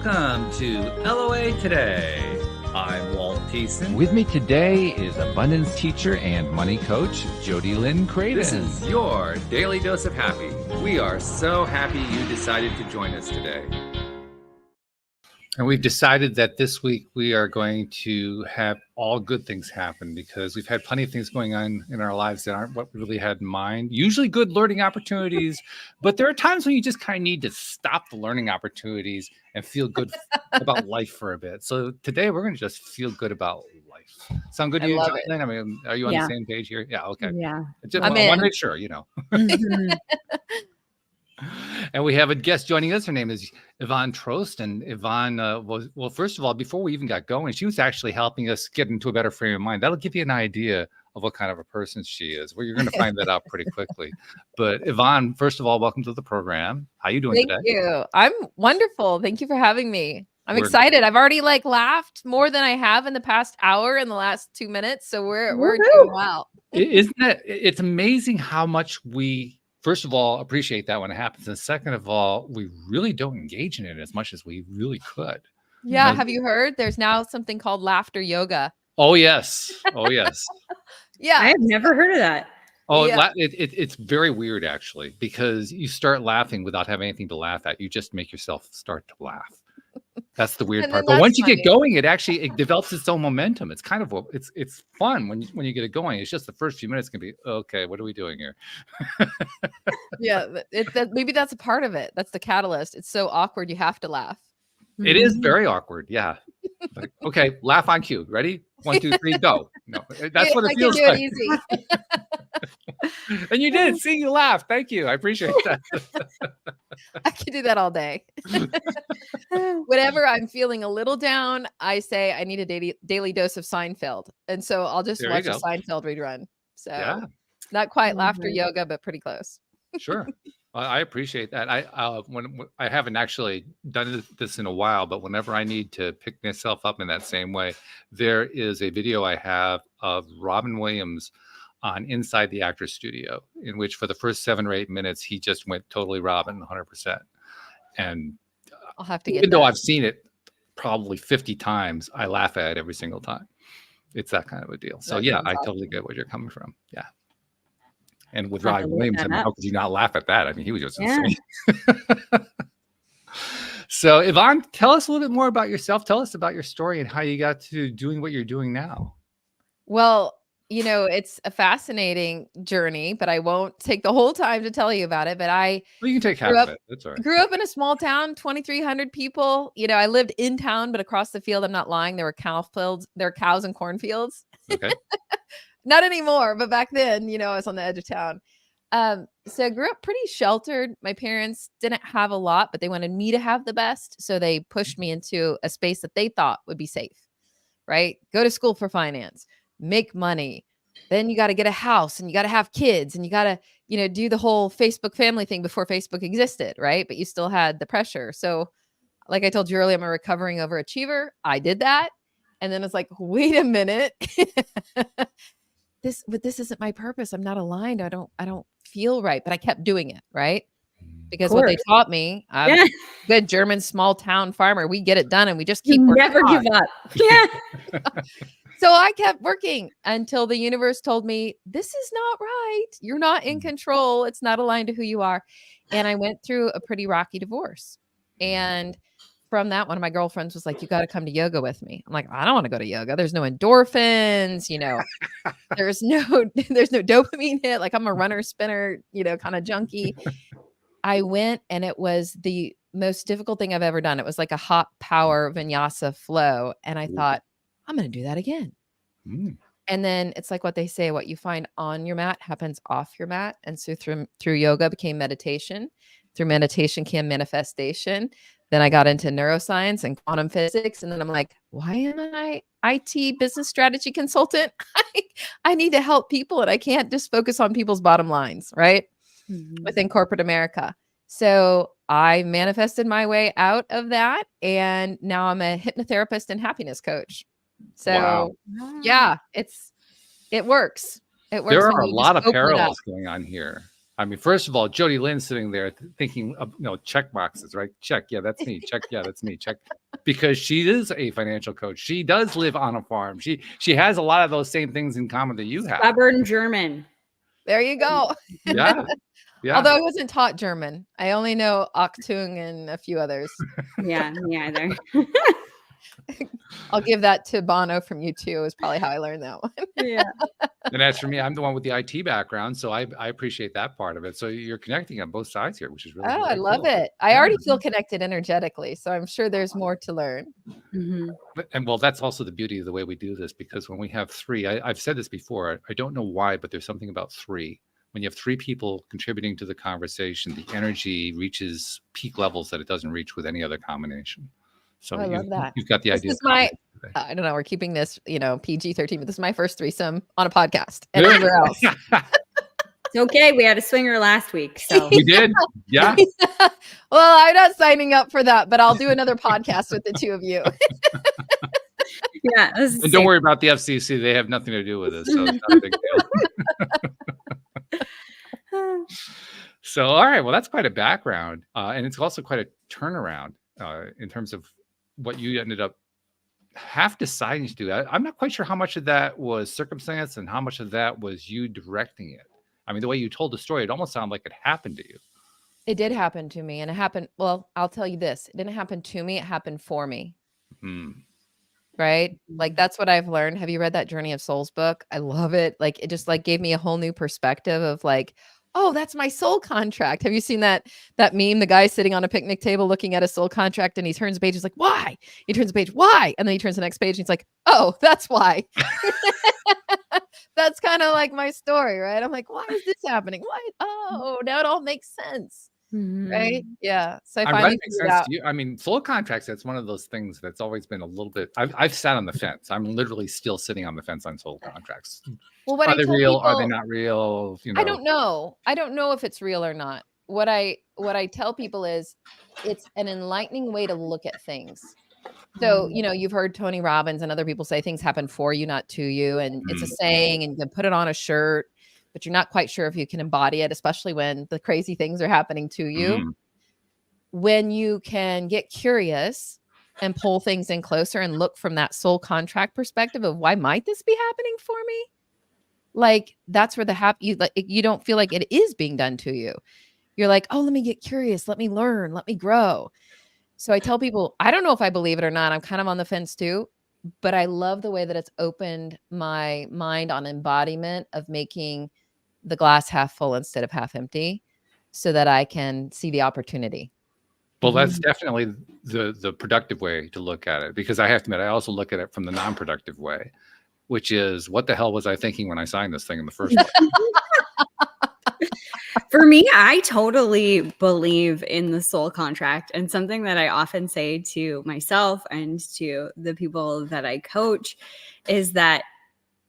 Welcome to LOA Today. I'm Walt Thiessen. With me today is abundance teacher and money coach, Jody Lynn Craven. This is your daily dose of happy. We are so happy you decided to join us today. And we've decided that this week we are going to have all good things happen because we've had plenty of things going on in our lives that aren't what we really had in mind. Usually good learning opportunities, but there are times when you just kind of need to stop the learning opportunities and feel good about life for a bit. So today we're going to just feel good about life. Sound good to you, Jonathan? I mean, are you on the same page here? Yeah, okay. Yeah. I want to make sure, you know. Mm-hmm. And we have a guest joining us. Her name is Yvonne Trost. And Yvonne well, first of all, before we even got going, she was actually helping us get into a better frame of mind. That'll give you an idea of what kind of a person she is. Well, you're going to find that out pretty quickly. But Yvonne, first of all, welcome to the program. How are you doing today? Thank you. I'm wonderful. Thank you for having me. I'm excited. I've already laughed more than I have in the past hour in the last 2 minutes. So we're doing well. Isn't that, it's amazing how much we, first of all, appreciate that when it happens. And second of all, we really don't engage in it as much as we really could. Yeah. Have you heard? There's now something called laughter yoga. Oh, yes. Oh, yes. Yeah. I have never heard of that. Oh, yeah. It's very weird, actually, because you start laughing without having anything to laugh at. You just make yourself start to laugh. That's the weird part. But once you get going, it develops its own momentum. It's kind of it's fun when you get it going. It's just the first few minutes can be, okay, what are we doing here? Yeah, maybe that's a part of it. That's the catalyst. It's so awkward. You have to laugh. It is very awkward. Yeah. But, okay, laugh on cue. Ready? 1, 2, 3, go. No, that's what it feels like. Easy. And you did. See, you laughed. Thank you. I appreciate that. I can do that all day. Whenever I'm feeling a little down, I say I need a daily dose of Seinfeld. And so I'll just watch a Seinfeld rerun. So not quite laughter yoga, but pretty close. Sure. I appreciate that. When I haven't actually done this in a while, but whenever I need to pick myself up in that same way, there is a video I have of Robin Williams on Inside the Actors Studio, in which for the first 7 or 8 minutes, he just went totally Robin 100%. And I'll have to get even though I've seen it probably 50 times, I laugh at it every single time. It's that kind of a deal. So yeah, I totally get where you're coming from. Yeah. And with Robin Williams, I mean, how could you not laugh at that? I mean, he was just insane. So Yvonne, tell us a little bit more about yourself. Tell us about your story and how you got to doing what you're doing now. Well, it's a fascinating journey, but I won't take the whole time to tell you about it. But you can take half of it. That's all right. Grew up in a small town, 2,300 people. I lived in town, but across the field, I'm not lying. There were cows and cornfields. Okay. Not anymore, but back then, I was on the edge of town. So I grew up pretty sheltered. My parents didn't have a lot, but they wanted me to have the best. So they pushed me into a space that they thought would be safe, right? Go to school for finance, make money. Then you got to get a house and you got to have kids and you got to, do the whole Facebook family thing before Facebook existed, right? But you still had the pressure. So like I told you earlier, I'm a recovering overachiever. I did that. And then it's like, wait a minute. This isn't my purpose. I'm not aligned. I don't feel right, but I kept doing it, right? Because what they taught me, I'm a good German small town farmer. We get it done and we just keep working. Never give up. Yeah. So I kept working until the universe told me, this is not right. You're not in control. It's not aligned to who you are. And I went through a pretty rocky divorce. And from that, one of my girlfriends was like, you got to come to yoga with me. I'm like, I don't want to go to yoga. There's no endorphins, there's no dopamine hit. Like I'm a runner spinner, kind of junkie. I went and it was the most difficult thing I've ever done. It was like a hot power vinyasa flow. And I thought, I'm going to do that again. And then it's like what they say, what you find on your mat happens off your mat. And so through yoga became meditation. Through meditation came manifestation. Then I got into neuroscience and quantum physics. And then I'm like, why am I IT business strategy consultant? I need to help people and I can't just focus on people's bottom lines, right? Within corporate America. So I manifested my way out of that. And now I'm a hypnotherapist and happiness coach. So yeah, it works. It works. There are a lot of parallels going on here. I mean, first of all, Jody Lynn sitting there thinking of, check boxes, right? Check. Yeah, that's me. Check. Yeah, that's me. Check. Because she is a financial coach. She does live on a farm. She has a lot of those same things in common that you have. Stubborn German. There you go. Yeah. Yeah. Although I wasn't taught German. I only know Achtung and a few others. Yeah, me either. I'll give that to Bono from U2 is probably how I learned that one. Yeah. And as for me, I'm the one with the IT background, so I appreciate that part of it. So you're connecting on both sides here, which is really I love it. I already feel connected energetically, so I'm sure there's more to learn. Mm-hmm. And well, that's also the beauty of the way we do this, because when we have three, I've said this before, I don't know why, but there's something about three. When you have three people contributing to the conversation, the energy reaches peak levels that it doesn't reach with any other combination. So I love that. You've got the idea. This is I don't know. We're keeping this, PG-13, but this is my first threesome on a podcast and anywhere else. It's okay. We had a swinger last week. So we did. Yeah. Well, I'm not signing up for that, but I'll do another podcast with the two of you. Yeah. And don't worry about the FCC. They have nothing to do with it. So it's not a big deal. So, all right. Well, that's quite a background. And it's also quite a turnaround in terms of what you ended up half deciding to do. I'm not quite sure how much of that was circumstance and how much of that was you directing it. I mean, the way you told the story, it almost sounded like it happened to you. It did happen to me. And it happened. Well, I'll tell you this. It didn't happen to me. It happened for me. Right? Like, that's what I've learned. Have you read that Journey of Souls book? I love it. Like, it just gave me a whole new perspective of like, oh, that's my soul contract. Have you seen that meme? The guy sitting on a picnic table looking at a soul contract, and he turns the page. He's like, why? He turns the page, why? And then he turns the next page and he's like, oh, that's why. That's kind of like my story, right? I'm like, why is this happening? Why? Oh, now it all makes sense. Right? Yeah. So I finally figured out. I mean, soul contracts, that's one of those things that's always been a little bit, I've sat on the fence. I'm literally still sitting on the fence on soul contracts. Well, what are they real? Are they not real? I don't know. I don't know if it's real or not. What I tell people is it's an enlightening way to look at things. So, you've heard Tony Robbins and other people say things happen for you, not to you. And it's a saying, and you can put it on a shirt, but you're not quite sure if you can embody it, especially when the crazy things are happening to you. When you can get curious and pull things in closer and look from that soul contract perspective of why might this be happening for me? Like, that's where you don't feel like it is being done to you. You're like, oh, let me get curious. Let me learn. Let me grow. So I tell people, I don't know if I believe it or not. I'm kind of on the fence too, but I love the way that it's opened my mind on embodiment of making the glass half full instead of half empty so that I can see the opportunity. Well, that's definitely the productive way to look at it, because I have to admit, I also look at it from the non-productive way, which is, what the hell was I thinking when I signed this thing in the first place? For me, I totally believe in the soul contract, and something that I often say to myself and to the people that I coach is that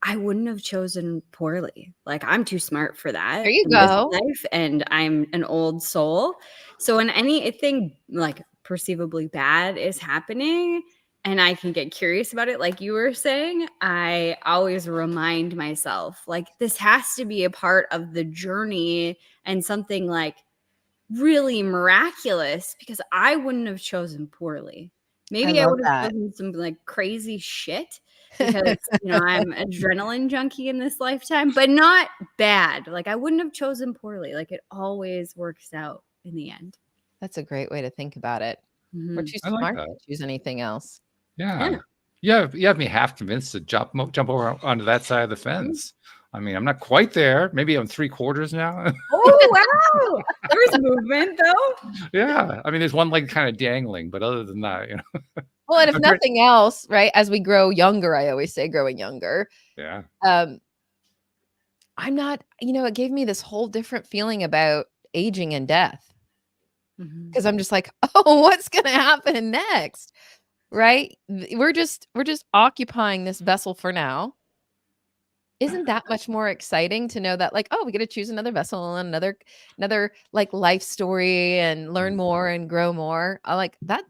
I wouldn't have chosen poorly. Like, I'm too smart for that. There you go. Life, and I'm an old soul. So when anything like perceivably bad is happening and I can get curious about it, like you were saying, I always remind myself, like, this has to be a part of the journey and something like really miraculous, because I wouldn't have chosen poorly. Maybe I would have chosen some like crazy shit because, I'm an adrenaline junkie in this lifetime, but not bad. Like, I wouldn't have chosen poorly. Like, it always works out in the end. That's a great way to think about it. We're too smart to choose anything else. Yeah. You have me half convinced to jump over onto that side of the fence. I mean, I'm not quite there. Maybe I'm 3/4 now. Oh, wow. There's movement, though. Yeah. I mean, there's one leg kind of dangling, but other than that, Well, and if nothing else, right, as we grow younger, I always say growing younger. Yeah. I'm not, it gave me this whole different feeling about aging and death. Because I'm just like, oh, what's going to happen next? Right? We're just occupying this vessel for now. Isn't that much more exciting to know that, like, oh, we get to choose another vessel and another like life story and learn more and grow more. I like that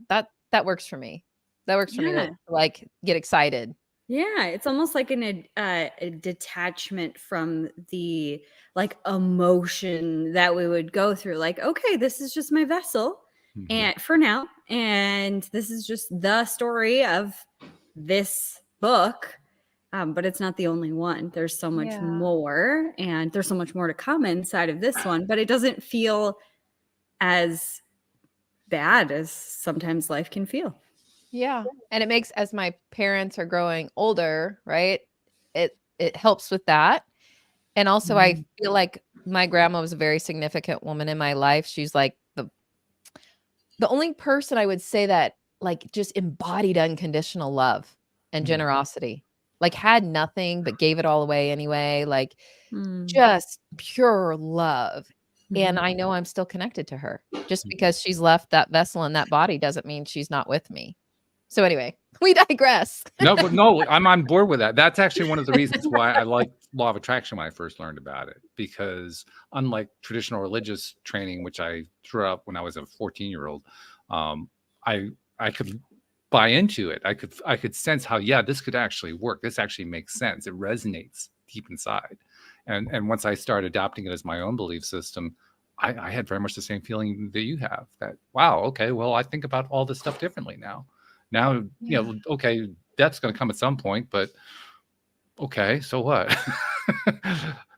works for me. That works for me to like get excited. Yeah, it's almost like a detachment from the like emotion that we would go through. Like, okay, this is just my vessel, Mhm. and for now, and this is just the story of this book. But it's not the only one. There's so much more, and there's so much more to come inside of this one. But it doesn't feel as bad as sometimes life can feel. Yeah. And it makes, as my parents are growing older, right? It helps with that. And also I feel like my grandma was a very significant woman in my life. She's like the only person I would say that like just embodied unconditional love and generosity. Like had nothing but gave it all away anyway. Like just pure love. And I know I'm still connected to her. Just because she's left that vessel and that body doesn't mean she's not with me. So anyway, we digress. No, I'm on board with that. That's actually one of the reasons why I like law of attraction when I first learned about it, because unlike traditional religious training, which I threw up when I was a 14-year-old, I could buy into it. I could sense how, yeah, this could actually work. This actually makes sense. It resonates deep inside. And once I started adopting it as my own belief system, I had very much the same feeling that you have, that, wow, okay, well, I think about all this stuff differently now. Now, you know, okay, death's going to come at some point, but okay, so what?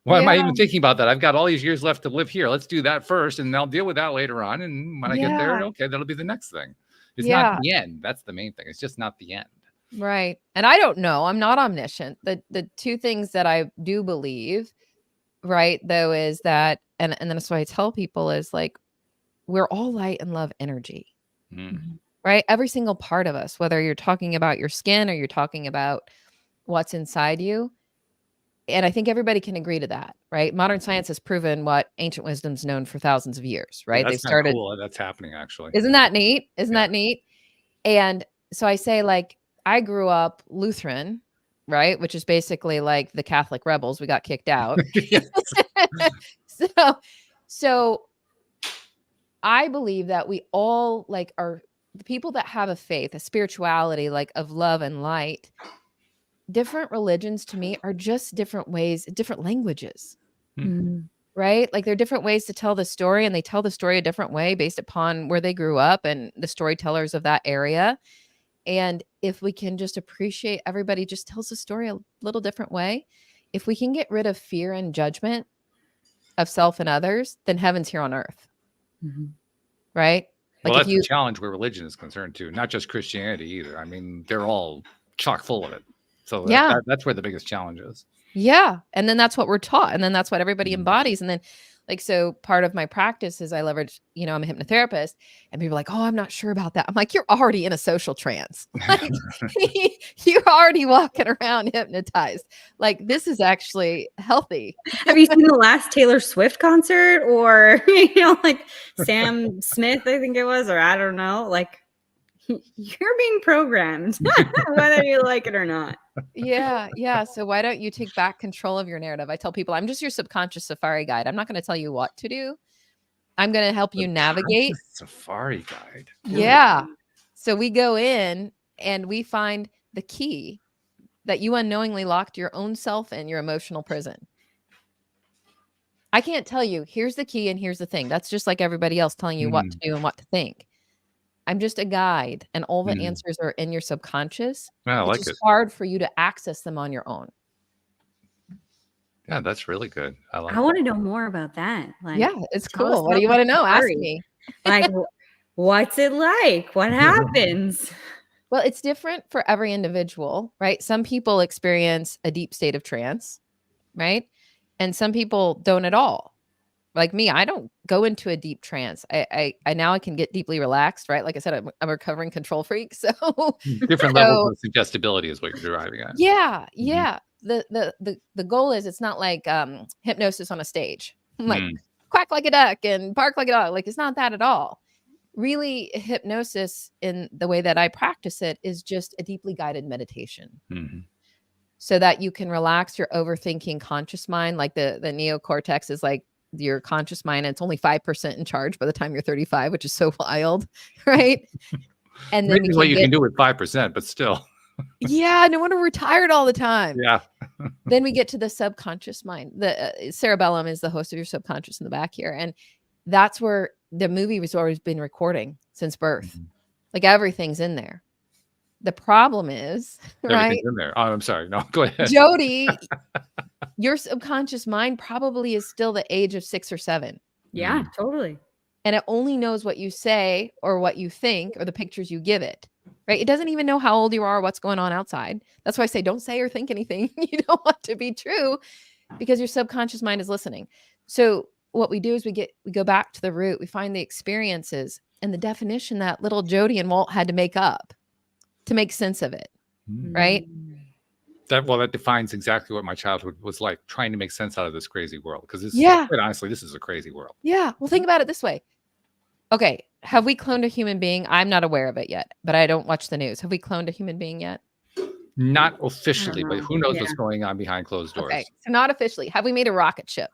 Why am I even thinking about that? I've got all these years left to live here. Let's do that first, and I'll deal with that later on. And when I get there, okay, that'll be the next thing. It's not the end. That's the main thing. It's just not the end. Right. And I don't know. I'm not omniscient. The two things that I do believe, right, though, is that, and then that's why I tell people is like, we're all light and love energy. Right? Every single part of us, whether you're talking about your skin or you're talking about what's inside you. And I think everybody can agree to that, right? Modern science has proven what ancient wisdom's known for thousands of years, right? Yeah, They've started. Cool. That's happening, actually. Isn't that neat? Isn't that neat? And so I say, like, I grew up Lutheran, right? Which is basically like the Catholic rebels. We got kicked out. So I believe that we all like are the people that have a faith, a spirituality, like of love and light. Different religions to me are just different ways, different languages, right? Like they're different ways to tell the story, and they tell the story a different way based upon where they grew up and the storytellers of that area. And if we can just appreciate everybody just tells the story a little different way, if we can get rid of fear and judgment of self and others, then heaven's here on earth. Right? Like, well, that's the challenge where religion is concerned too, not just Christianity either. I mean, they're all chock full of it. So that's where the biggest challenge is. Yeah. And then that's what we're taught. And then that's what everybody embodies. And then like, so part of my practice is I leverage, you know, I'm a hypnotherapist, and people are like, oh, I'm not sure about that. I'm like, you're already in a social trance. Like, you're already walking around hypnotized. Like, this is actually healthy. Have you seen the last Taylor Swift concert, or, you know, like Sam Smith, I think it was, or I don't know, like, you're being programmed, whether you like it or not. Yeah. So why don't you take back control of your narrative? I tell people I'm just your subconscious safari guide. I'm not going to tell you what to do. I'm going to help you navigate. Safari guide. Yeah. So we go in and we find the key that you unknowingly locked your own self in your emotional prison. I can't tell you, here's the key and here's the thing. That's just like everybody else telling you what to do and what to think. I'm just a guide, and all the answers are in your subconscious. Yeah, I like it. It's hard for you to access them on your own. Yeah, that's really good. I want to know more about that. Like, yeah, it's cool. What do you want to know? Ask me. Like, what's it like? What happens? Well, it's different for every individual, right? Some people experience a deep state of trance, right? And some people don't at all. Like me, I don't go into a deep trance. I now I can get deeply relaxed, right? Like I said, I'm a recovering control freak. So different levels of suggestibility is what you're driving at. Yeah. The goal is it's not like hypnosis on a stage, like quack like a duck and bark like a dog. Like it's not that at all. Really, hypnosis in the way that I practice it is just a deeply guided meditation. So that you can relax your overthinking conscious mind. Like the neocortex is like your conscious mind, and it's only 5% in charge by the time you're 35, which is so wild, right? And then what you can do with 5%, but still. Yeah, no wonder we're tired all the time. Yeah. Then we get to the subconscious mind. The cerebellum is the host of your subconscious in the back here, and that's where the movie has always been recording since birth. Mhm. Like everything's in there. The problem is, right, Everything's in there. Oh, I'm sorry. No, go ahead. Jody, your subconscious mind probably is still the age of 6 or 7, Yeah, totally. and it only knows what you say or what you think or the pictures you give it. Right? It doesn't even know how old you are or what's going on outside. That's why I say don't say or think anything you don't want to be true, because your subconscious mind is listening. So what we do is we go back to the root. We find the experiences and the definition that little Jody and Walt had to make up to make sense of it. Mm. Right? That defines exactly what my childhood was like, trying to make sense out of this crazy world. Because Yeah. quite honestly, this is a crazy world. Yeah. Well, think about it this way. Okay. Have we cloned a human being? I'm not aware of it yet, but I don't watch the news. Have we cloned a human being yet? Not officially, but know. who knows Yeah. what's going on behind closed doors. Okay. So not officially. Have we made a rocket ship?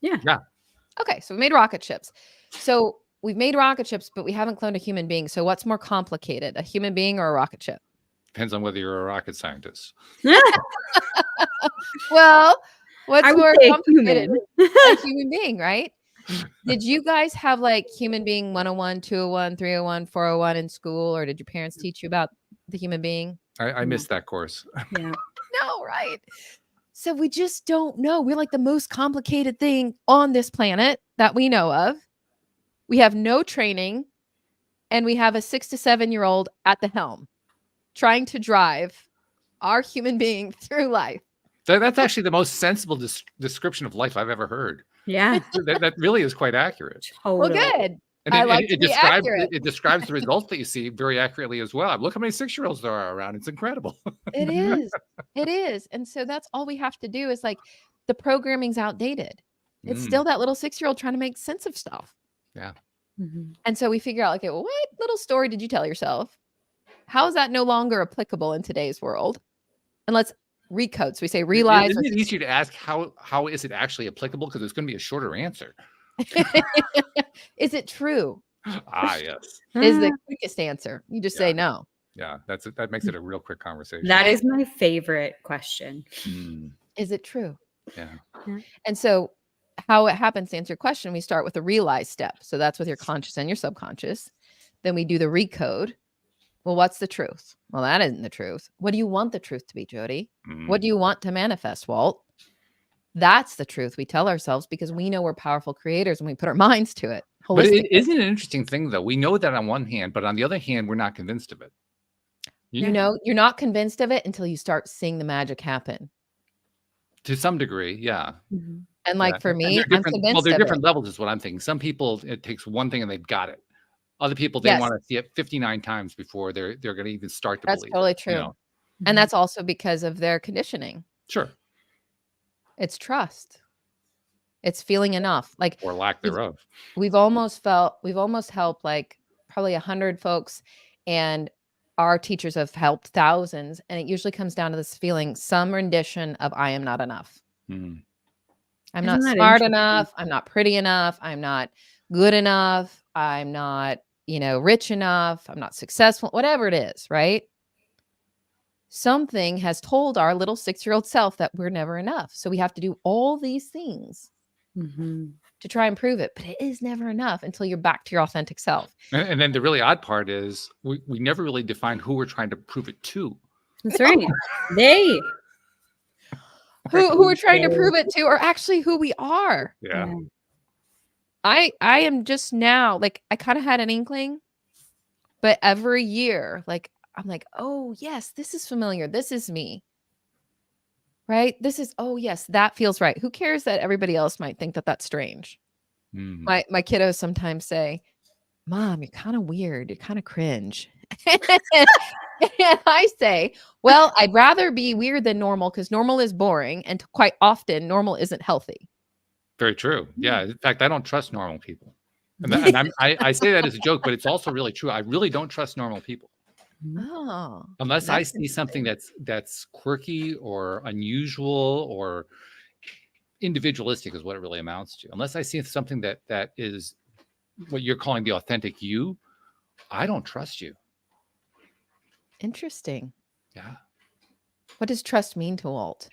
Yeah. Yeah. Okay. So we made rocket ships. So we've made rocket ships, but we haven't cloned a human being. So what's more complicated, a human being or a rocket ship? Depends on whether you're a rocket scientist. Well, what's I would more say complicated? human. A human being, right? Did you guys have like human being 101, 201, 301, 401 in school, or did your parents teach you about the human being? I missed that course. Yeah. No, right? So we just don't know. We're like the most complicated thing on this planet that we know of. We have no training, and we have a 6 to 7-year-old at the helm trying to drive our human being through life. That's actually the most sensible description of life I've ever heard. Yeah. That really is quite accurate. Well, Totally. good. And I like to be describes accurate. it describes the results that you see very accurately as well. Look how many 6-year-olds there are around. It's incredible. It is. It is. And so that's all we have to do is like the programming's outdated. It's Mm. still that little 6-year-old trying to make sense of stuff. Yeah. Mhm. And so we figure out, okay, well, what little story did you tell yourself? How is that no longer applicable in today's world? And let's recode. So we say realize. Isn't it easier to ask how is it actually applicable? Because it's going to be a shorter answer. Is it true? Ah, yes. Is the quickest answer. You just say Yeah. no. Yeah, that makes it a real quick conversation. That is my favorite question. Mm, Is it true? yeah. And so how it happens, to answer your question, we start with the realize step. So that's with your conscious and your subconscious. Then we do the recode. Well, what's the truth? Well, that isn't the truth. What do you want the truth to be, Jody? What do you want to manifest, Walt? That's the truth we tell ourselves because we know we're powerful creators and we put our minds to it. But Holistic. it isn't an interesting thing, though. We know that on one hand, but on the other hand, we're not convinced of it. You know, you're not convinced of it until you start seeing the magic happen. To some degree, yeah. Mhm. And like Yeah. for And me, they're I'm different. convinced Well, they're of different it. levels, is what I'm thinking. Some people, it takes one thing and they've got it. Other people, they Yes. want to see it 59 times before they're going to even start to That's believe. totally it, true. you know? And that's also because of their conditioning. Sure. It's trust. It's feeling enough. Like Or lack thereof. we've almost helped like probably 100 folks, and our teachers have helped thousands. And it usually comes down to this feeling, some rendition of I am not enough. Mm. I'm Isn't not that smart interesting? enough. I'm not pretty enough. I'm not good enough. I'm not, rich enough. I'm not successful, whatever it is, right? Something has told our little 6-year-old self that we're never enough. So we have to do all these things Mhm. to try and prove it, but it is never enough until you're back to your authentic self. And then the really odd part is we never really define who we're trying to prove it to. That's right. They. Who we're trying to prove it to are actually who we are. Yeah. I am just now, like, I kind of had an inkling, but every year, like, I'm like, oh, yes, this is familiar. This is me. Right? This is, oh, yes, that feels right. Who cares that everybody else might think that that's strange? Mm. My kiddos sometimes say, Mom, you're kind of weird. You're kind of cringe. And I say, well, I'd rather be weird than normal because normal is boring. And quite often, normal isn't healthy. Very true. Yeah. In fact, I don't trust normal people. And I say that as a joke, but it's also really true. I really don't trust normal people. Oh, Unless I that's see something that's quirky or unusual or individualistic is what it really amounts to. Unless I see something that is what you're calling the authentic you, I don't trust you. interesting. Yeah. What does trust mean to Walt?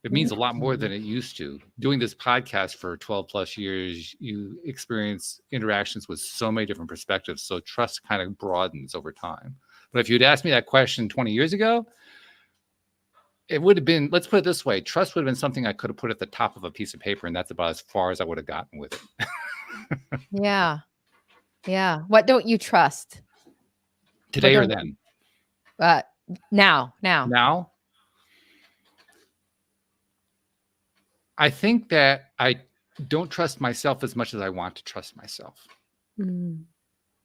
It means a lot more than it used to. Doing this podcast for 12 plus years, you experience interactions with so many different perspectives. So trust kind of broadens over time. But if you'd asked me that question 20 years ago, it would have been, let's put it this way, trust would have been something I could have put at the top of a piece of paper, and that's about as far as I would have gotten with it. Yeah. Yeah. What don't you trust? Today or don't- then? Now. Now? I think that I don't trust myself as much as I want to trust myself. Mm.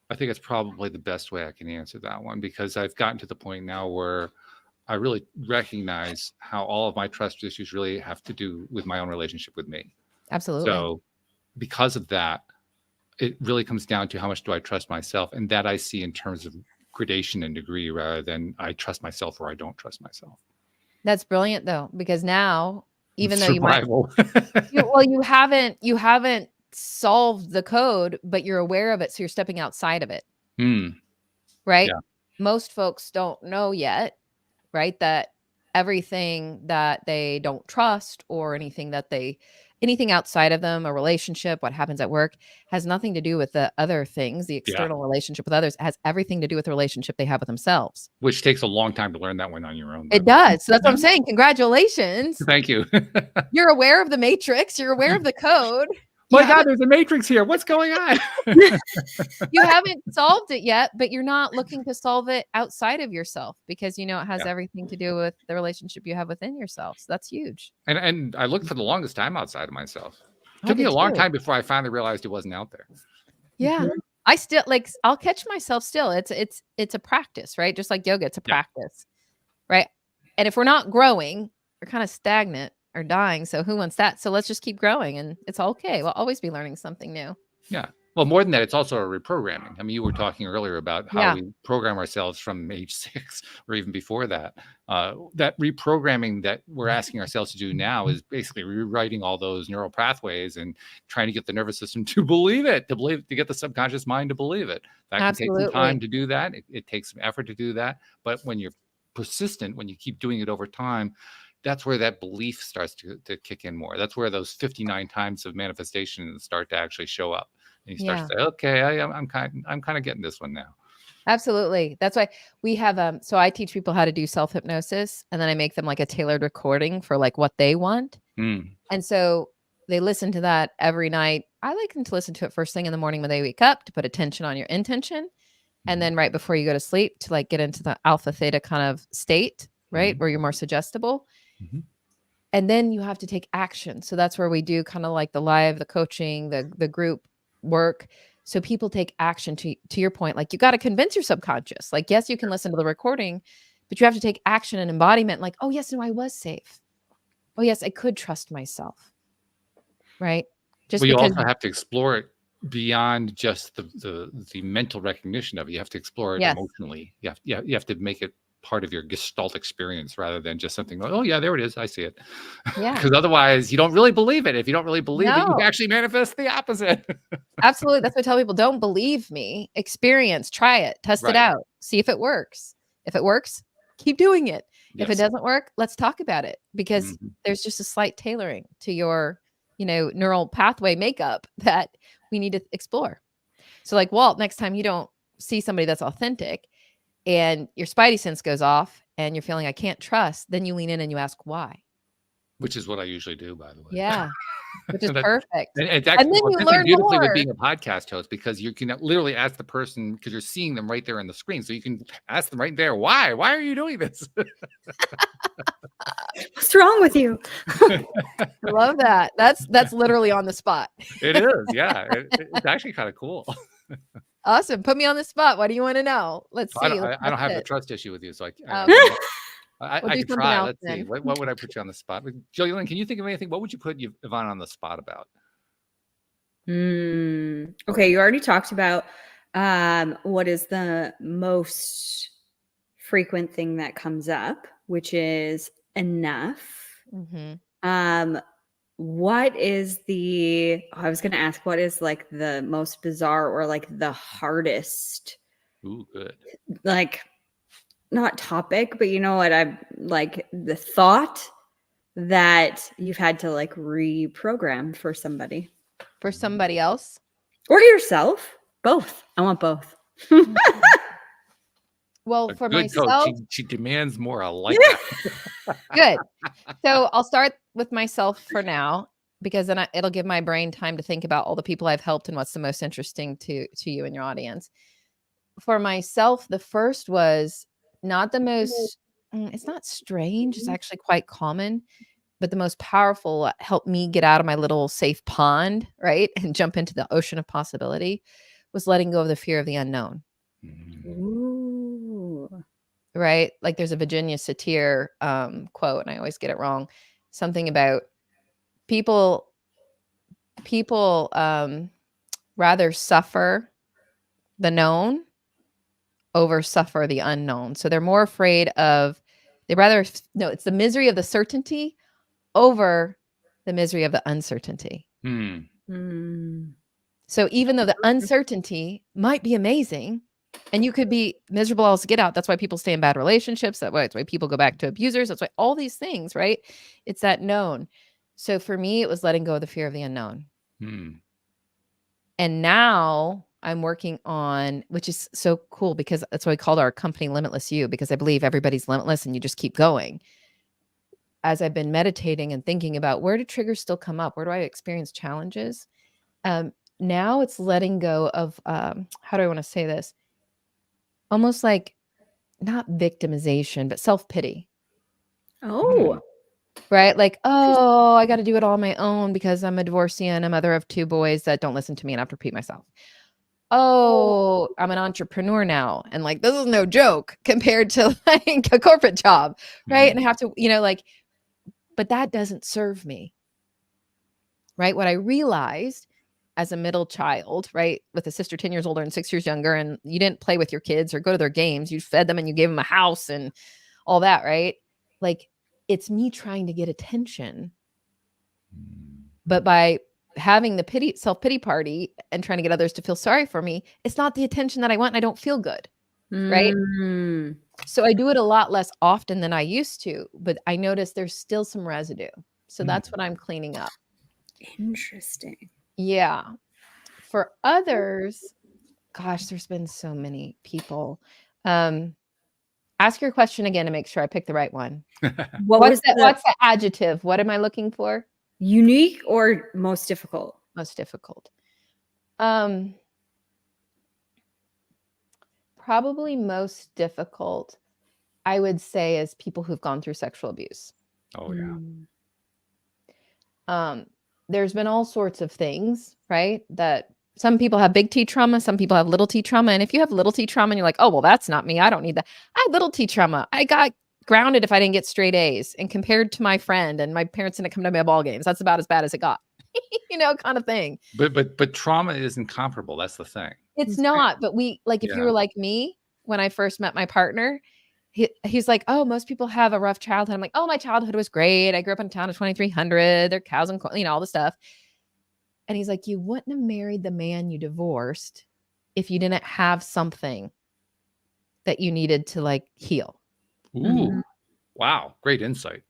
I think it's probably the best way I can answer that one, because I've gotten to the point now where I really recognize how all of my trust issues really have to do with my own relationship with me. Absolutely. So because of that, it really comes down to how much do I trust myself, and that I see in terms of gradation and degree rather than I trust myself or I don't trust myself. That's brilliant though, because now, even though Survival. you haven't solved the code, but you're aware of it. So you're stepping outside of it. Right. Yeah. Most folks don't know yet, right, that everything that they don't trust or anything outside of them, a relationship, what happens at work, has nothing to do with the other things. The external relationship with others has everything to do with the relationship they have with themselves. Which takes a long time to learn that one on your own. It does. So that's what I'm saying. Congratulations. Thank you. You're aware of the matrix. You're aware of the code. My God, there's a matrix here. What's going on? You haven't solved it yet, but you're not looking to solve it outside of yourself, because it has everything to do with the relationship you have within yourself. So that's huge. And I looked for the longest time outside of myself. It I took me did a long too. time before I finally realized it wasn't out there. Yeah. I still I'll catch myself still. It's a practice, right? Just like yoga, it's a practice, right? And if we're not growing, we're kind of stagnant or dying. So who wants that? So let's just keep growing, and it's okay. We'll always be learning something new. Yeah. Well, more than that, it's also a reprogramming. I mean, you were talking earlier about how we program ourselves from age 6 or even before that. That reprogramming that we're asking ourselves to do now is basically rewriting all those neural pathways and trying to get the nervous system to believe it, to get the subconscious mind to believe it. That can take some time to do that. It takes some effort to do that. But when you're persistent, when you keep doing it over time, that's where that belief starts to kick in more. That's where those 59 times of manifestation start to actually show up. And you start to say, okay, I'm kind of getting this one now. Absolutely. That's why we have, so I teach people how to do self-hypnosis, and then I make them like a tailored recording for like what they want. And so they listen to that every night. I like them to listen to it first thing in the morning when they wake up, to put attention on your intention. And then right before you go to sleep, to like get into the alpha theta kind of state, right? Where you're more suggestible. And then you have to take action. So that's where we do kind of like the coaching, the group work. So people take action to your point. Like, you got to convince your subconscious. Like, yes, you can listen to the recording, but you have to take action and embodiment. Like, oh yes, no, I was safe. Oh yes, I could trust myself. Right. You also have to explore it beyond just the mental recognition of it. You have to explore it emotionally. You have to make it part of your gestalt experience rather than just something like, oh yeah, there it is, I see it. Because otherwise you don't really believe it. If you don't really believe it, you actually manifest the opposite. Absolutely. That's why I tell people, don't believe me, experience, try it, test it out, see if it works. If it works, keep doing it. If it doesn't work, let's talk about it, because there's just a slight tailoring to your neural pathway makeup that we need to explore. So like, Walt, next time you don't see somebody that's authentic and your spidey sense goes off and you're feeling I can't trust, then you lean in and you ask why. Which is what I usually do, by the way. Yeah. Which is perfect. And it's actually, then you learn beautifully more with being a podcast host, because you can literally ask the person, because you're seeing them right there on the screen. So you can ask them right there, why are you doing this? What's wrong with you? I love that. That's literally on the spot. It is. Yeah. It's actually kind of cool. Awesome. Put me on the spot. What do you want to know? Let's see. I don't have the trust issue with you, so I could try. Let's see. What would I put you on the spot? Jolene, can you think of anything? What would you put Yvonne on the spot about? Okay, you already talked about what is the most frequent thing that comes up, which is enough. What is I was going to ask, what is like the most bizarre or like the hardest? Ooh, good. Like, not topic, but you know what? I'm like the thought that you've had to like reprogram for somebody For somebody else? or yourself. Both. I want both. Well, A for good coach. myself, She demands more. I like that. good. So I'll start with myself for now, because then it'll give my brain time to think about all the people I've helped and what's the most interesting to you and your audience. For myself, the first was not the most, it's not strange. It's actually quite common, but the most powerful helped me get out of my little safe pond, right? And jump into the ocean of possibility was letting go of the fear of the unknown. Ooh. Right? Like there's a Virginia Satir quote, and I always get it wrong. Something about people rather suffer the known over suffer the unknown. So they're more afraid of, it's the misery of the certainty over the misery of the uncertainty. So even though the uncertainty might be amazing, and you could be miserable as get out. That's why people stay in bad relationships. That's why people go back to abusers. That's why all these things, right? It's that known. So for me, it was letting go of the fear of the unknown. And now I'm working on, which is so cool, because that's why we called our company Limitless You, because I believe everybody's limitless and you just keep going. As I've been meditating and thinking about where do triggers still come up? Where do I experience challenges? Now it's letting go of, how do I want to say this? Almost like not victimization, but self-pity. Oh. Right? Like, oh, I got to do it all on my own because I'm a divorcee and a mother of 2 boys that don't listen to me and I have to repeat myself. Oh, I'm an entrepreneur now. And like, this is no joke compared to like a corporate job. Right. And I have to, but that doesn't serve me. Right. What I realized as a middle child, right, with a sister 10 years older and 6 years younger, and you didn't play with your kids or go to their games, you fed them and you gave them a house and all that, right? Like, it's me trying to get attention. But by having the self-pity party and trying to get others to feel sorry for me, it's not the attention that I want and I don't feel good, right? So I do it a lot less often than I used to, but I notice there's still some residue. So that's what I'm cleaning up. Interesting. Yeah. For others, gosh, there's been so many people. Ask your question again to make sure I pick the right one. What's the adjective? What am I looking for? Unique or most difficult? Most difficult. Probably most difficult, I would say, is people who've gone through sexual abuse. Oh, yeah. There's been all sorts of things, right? That some people have big T trauma, some people have little T trauma. And if you have little T trauma and you're like, oh, well, that's not me, I don't need that. I had little T trauma. I got grounded if I didn't get straight A's, and compared to my friend, and my parents didn't come to my ball games. That's about as bad as it got, kind of thing. But trauma isn't comparable. That's the thing. It's not. But if you were like me, when I first met my partner, he's like, oh, most people have a rough childhood. I'm like, oh, my childhood was great. I grew up in a town of 2,300. There are cows and, all the stuff. And he's like, you wouldn't have married the man you divorced if you didn't have something that you needed to heal. Ooh, wow. Great insight.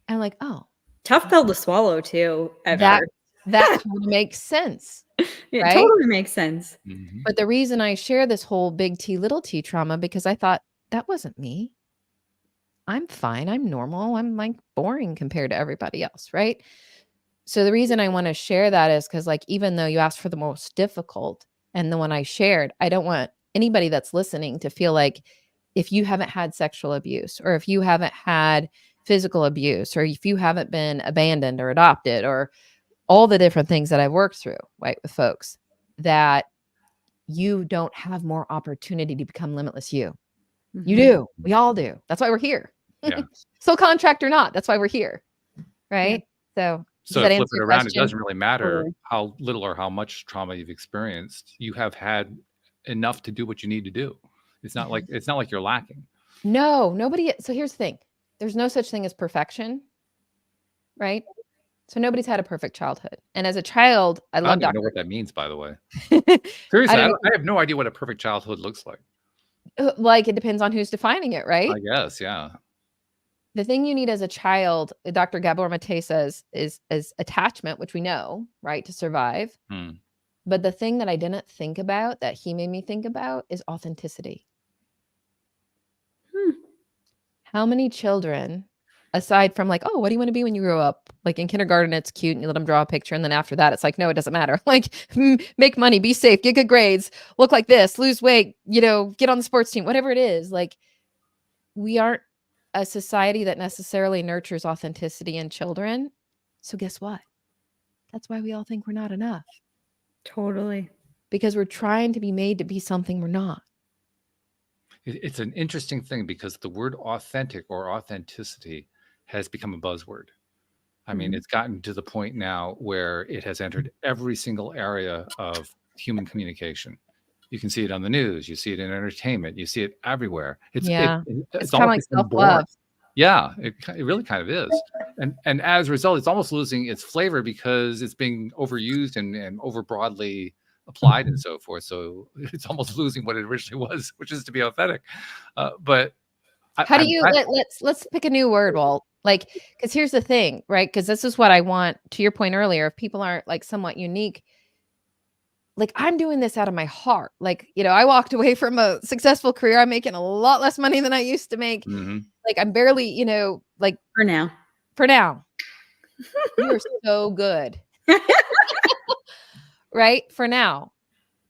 I'm like, oh. Tough pill to swallow too. That kind of makes sense. It right? totally makes sense. But the reason I share this whole big T, little T trauma, because I thought that wasn't me. I'm fine. I'm normal. I'm boring compared to everybody else. Right. So the reason I want to share that is because even though you asked for the most difficult and the one I shared, I don't want anybody that's listening to feel like if you haven't had sexual abuse, or if you haven't had physical abuse, or if you haven't been abandoned or adopted, or all the different things that I've worked through, right, with folks, that you don't have more opportunity to become limitless you. You do. We all do. That's why we're here. Yeah. So contract or not, that's why we're here. Right. Yeah. So to flip it around, it doesn't really matter how little or how much trauma you've experienced. You have had enough to do what you need to do. It's not like you're lacking. No, nobody. So here's the thing. There's no such thing as perfection. Right. So nobody's had a perfect childhood. And as a child, I don't even know what that means, by the way. Seriously, I have no idea what a perfect childhood looks like. Like, it depends on who's defining it, right? I guess, yeah. The thing you need as a child, Dr. Gabor Mate says, is attachment, which we know, right, to survive. Hmm. But the thing that I didn't think about, that he made me think about, is authenticity. How many children, aside from like, oh, what do you want to be when you grow up? Like in kindergarten, it's cute and you let them draw a picture. And then after that, it's like, no, it doesn't matter. Like, make money, be safe, get good grades, look like this, lose weight, you know, get on the sports team, whatever it is. Like, we aren't a society that necessarily nurtures authenticity in children. So guess what? That's why we all think we're not enough. Totally. Because we're trying to be made to be something we're not. It's an interesting thing because the word authentic or authenticity has become a buzzword. I mean, it's gotten to the point now where it has entered every single area of human communication. You can see it on the news. You see it in entertainment. You see it everywhere. It's kind almost of like become self-love. boring. Yeah, it really kind of is. And as a result, it's almost losing its flavor because it's being overused and over broadly applied and so forth. So it's almost losing what it originally was, which is to be authentic. But how do you let's pick a new word, Walt? Like, because here's the thing, right? Because this is what I want, to your point earlier, if people aren't like somewhat unique, like I'm doing this out of my heart. Like, you know, I walked away from a successful career. I'm making a lot less money than I used to make. Like, I'm barely, you know, like For now. You are so good. Right? For now.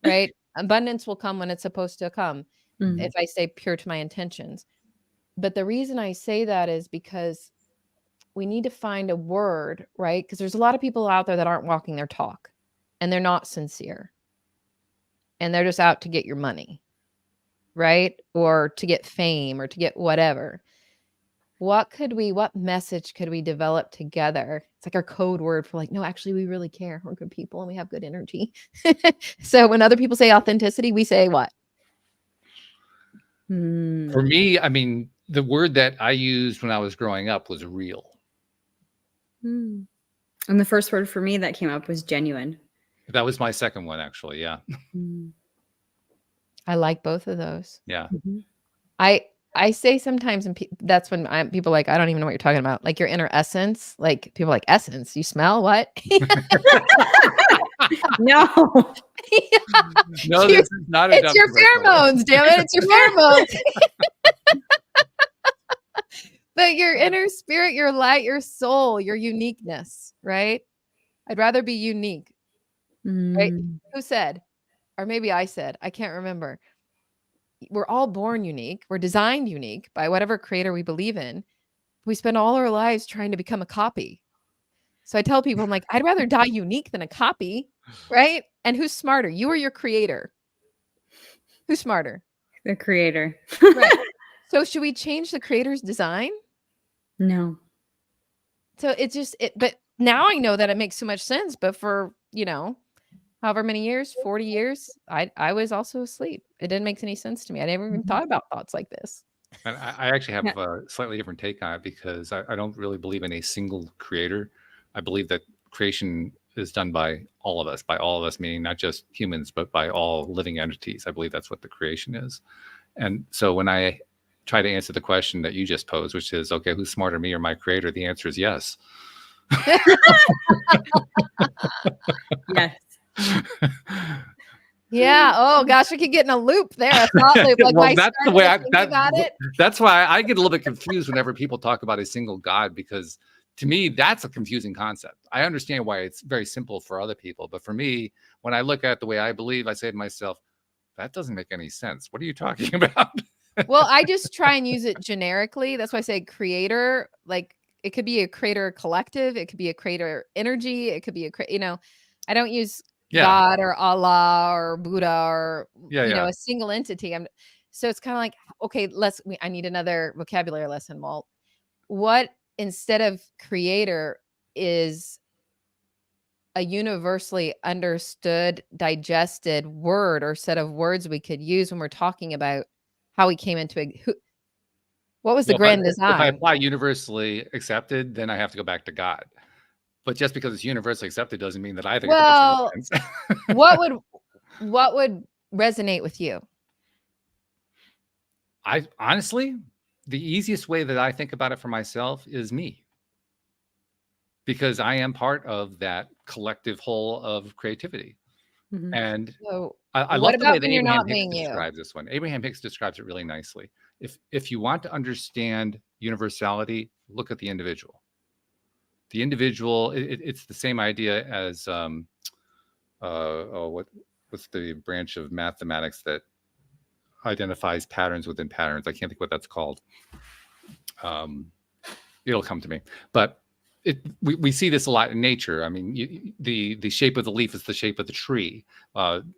Right? Abundance will come when it's supposed to come. If I stay pure to my intentions. But the reason I say that is because we need to find a word, right? Because there's a lot of people out there that aren't walking their talk and they're not sincere. And they're just out to get your money, right? Or to get fame or to get whatever. What message could we develop together? It's like our code word for like, no, actually, we really care. We're good people and we have good energy. So when other people say authenticity, we say what? For me, I mean, the word that I used when I was growing up was real. And the first word for me that came up was genuine. That was my second one, actually. Yeah. I like both of those. Yeah. I say sometimes, and that's when people are like, I don't even know what you're talking about. Like your inner essence. Like people are like, essence, you smell what? No. No, this is not a It's your pheromones, damn it. It's your pheromones. But your inner spirit, your light, your soul, your uniqueness, right? I'd rather be unique. Right? Who said? Or maybe I said, I can't remember. We're all born unique. We're designed unique by whatever creator we believe in. We spend all our lives trying to become a copy. So I tell people, I'm like, I'd rather die unique than a copy, right? And who's smarter, you or your creator? Who's smarter? The creator. Right. So should we change the creator's design? No. So it's just, but now I know that it makes so much sense. But for, you know, however many years, 40 years, I was also asleep. It didn't make any sense to me. I never even thought about thoughts like this. And I actually have a slightly different take on it because I don't really believe in a single creator. I believe that creation is done by all of us, meaning not just humans, but by all living entities. I believe that's what the creation is. And so when I try to answer the question that you just posed, which is, okay, who's smarter, me or my creator? The answer is yes. Yes. Yeah. Oh gosh, I could get in a loop there. A thought loop. Like well, that's the way that's why I get a little bit confused whenever people talk about a single God, because to me, that's a confusing concept. I understand why it's very simple for other people, but for me, when I look at the way I believe, I say to myself, that doesn't make any sense. What are you talking about? Well, I just try and use it generically. That's why I say creator. Like it could be a creator collective. It could be a creator energy. It could be I don't use God or Allah or Buddha or a single entity. So it's kind of like, okay, I need another vocabulary lesson, Walt. What instead of creator is a universally understood, digested word or set of words we could use when we're talking about how we came into what was the grand design? If I apply universally accepted, then I have to go back to God. But just because it's universally accepted doesn't mean that I think it makes sense. what would resonate with you? I honestly, the easiest way that I think about it for myself is me, because I am part of that collective whole of creativity. Mhm. And So I what love the way about that when you're Abraham not Hicks being you? describes this one. Abraham Hicks describes it really nicely. If you want to understand universality, look at the individual. The individual, it's the same idea as what's the branch of mathematics that identifies patterns within patterns? I can't think what that's called. It'll come to me. But we see this a lot in nature. I mean, the shape of the leaf is the shape of the tree.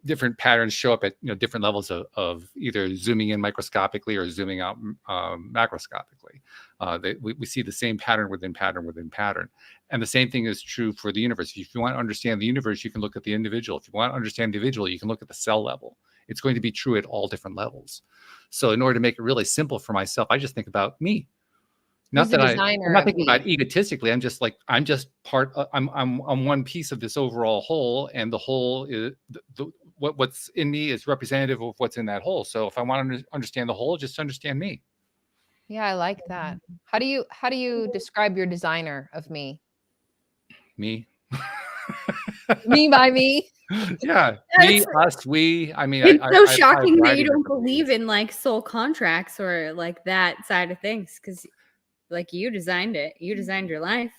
Different patterns show up at different levels of either zooming in microscopically or zooming out macroscopically. We see the same pattern within pattern within pattern. And the same thing is true for the universe. If you want to understand the universe, you can look at the individual. If you want to understand the individual, you can look at the cell level. It's going to be true at all different levels. So in order to make it really simple for myself, I just think about me. Who's Not the that I'm designer not of thinking me? about egotistically. I'm just part. I'm one piece of this overall whole, and the whole is what's in me is representative of what's in that whole. So if I want to understand the whole, just understand me. Yeah, I like that. How do you describe your designer of me? Me. Me by me. Yeah, me, That's us, we. I mean, It's I so apply a shocking that variety you of don't different believe ways. in like soul contracts or like that side of things, because like you designed it. You designed your life.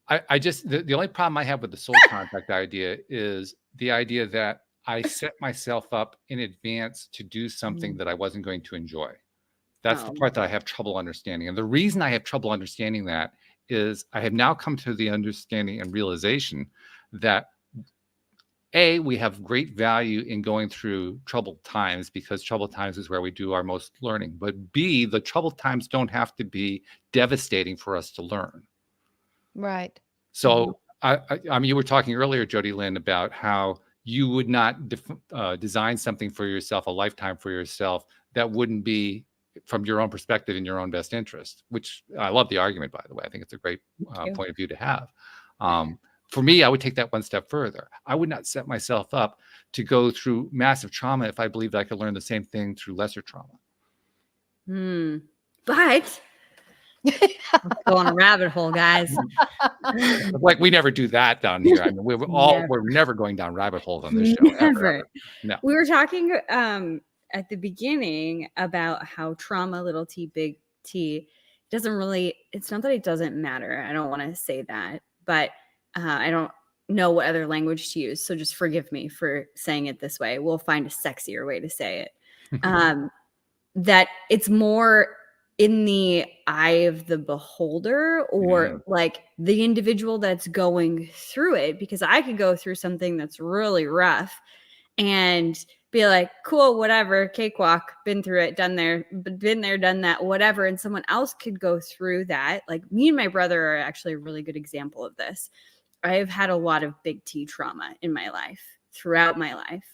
I just the only problem I have with the soul contract idea is the idea that I set myself up in advance to do something that I wasn't going to enjoy. That's the Oh. part that I have trouble understanding. And the reason I have trouble understanding that is I have now come to the understanding and realization that A, we have great value in going through troubled times, because troubled times is where we do our most learning. But B, the troubled times don't have to be devastating for us to learn. Right. So I mean, you were talking earlier, Jody Lynn, about how you would not design something for yourself, a lifetime for yourself, that wouldn't be from your own perspective in your own best interest, which I love the argument, by the way. I think it's a great you. point of view to have. For me, I would take that one step further. I would not set myself up to go through massive trauma if I believed I could learn the same thing through lesser trauma. But let's go on a rabbit hole, guys. Like, we never do that down here. I mean, we're never going down rabbit holes on this show. Ever. No. We were talking at the beginning about how trauma, little t, big T, doesn't really, it's not that it doesn't matter. I don't want to say that, but I don't know what other language to use. So just forgive me for saying it this way. We'll find a sexier way to say it. That it's more in the eye of the beholder, or like the individual that's going through it, because I could go through something that's really rough and be like, cool, whatever, cakewalk, been through it, done there, done that, whatever. And someone else could go through that. Like me and my brother are actually a really good example of this. I've had a lot of big T trauma in my life, throughout my life.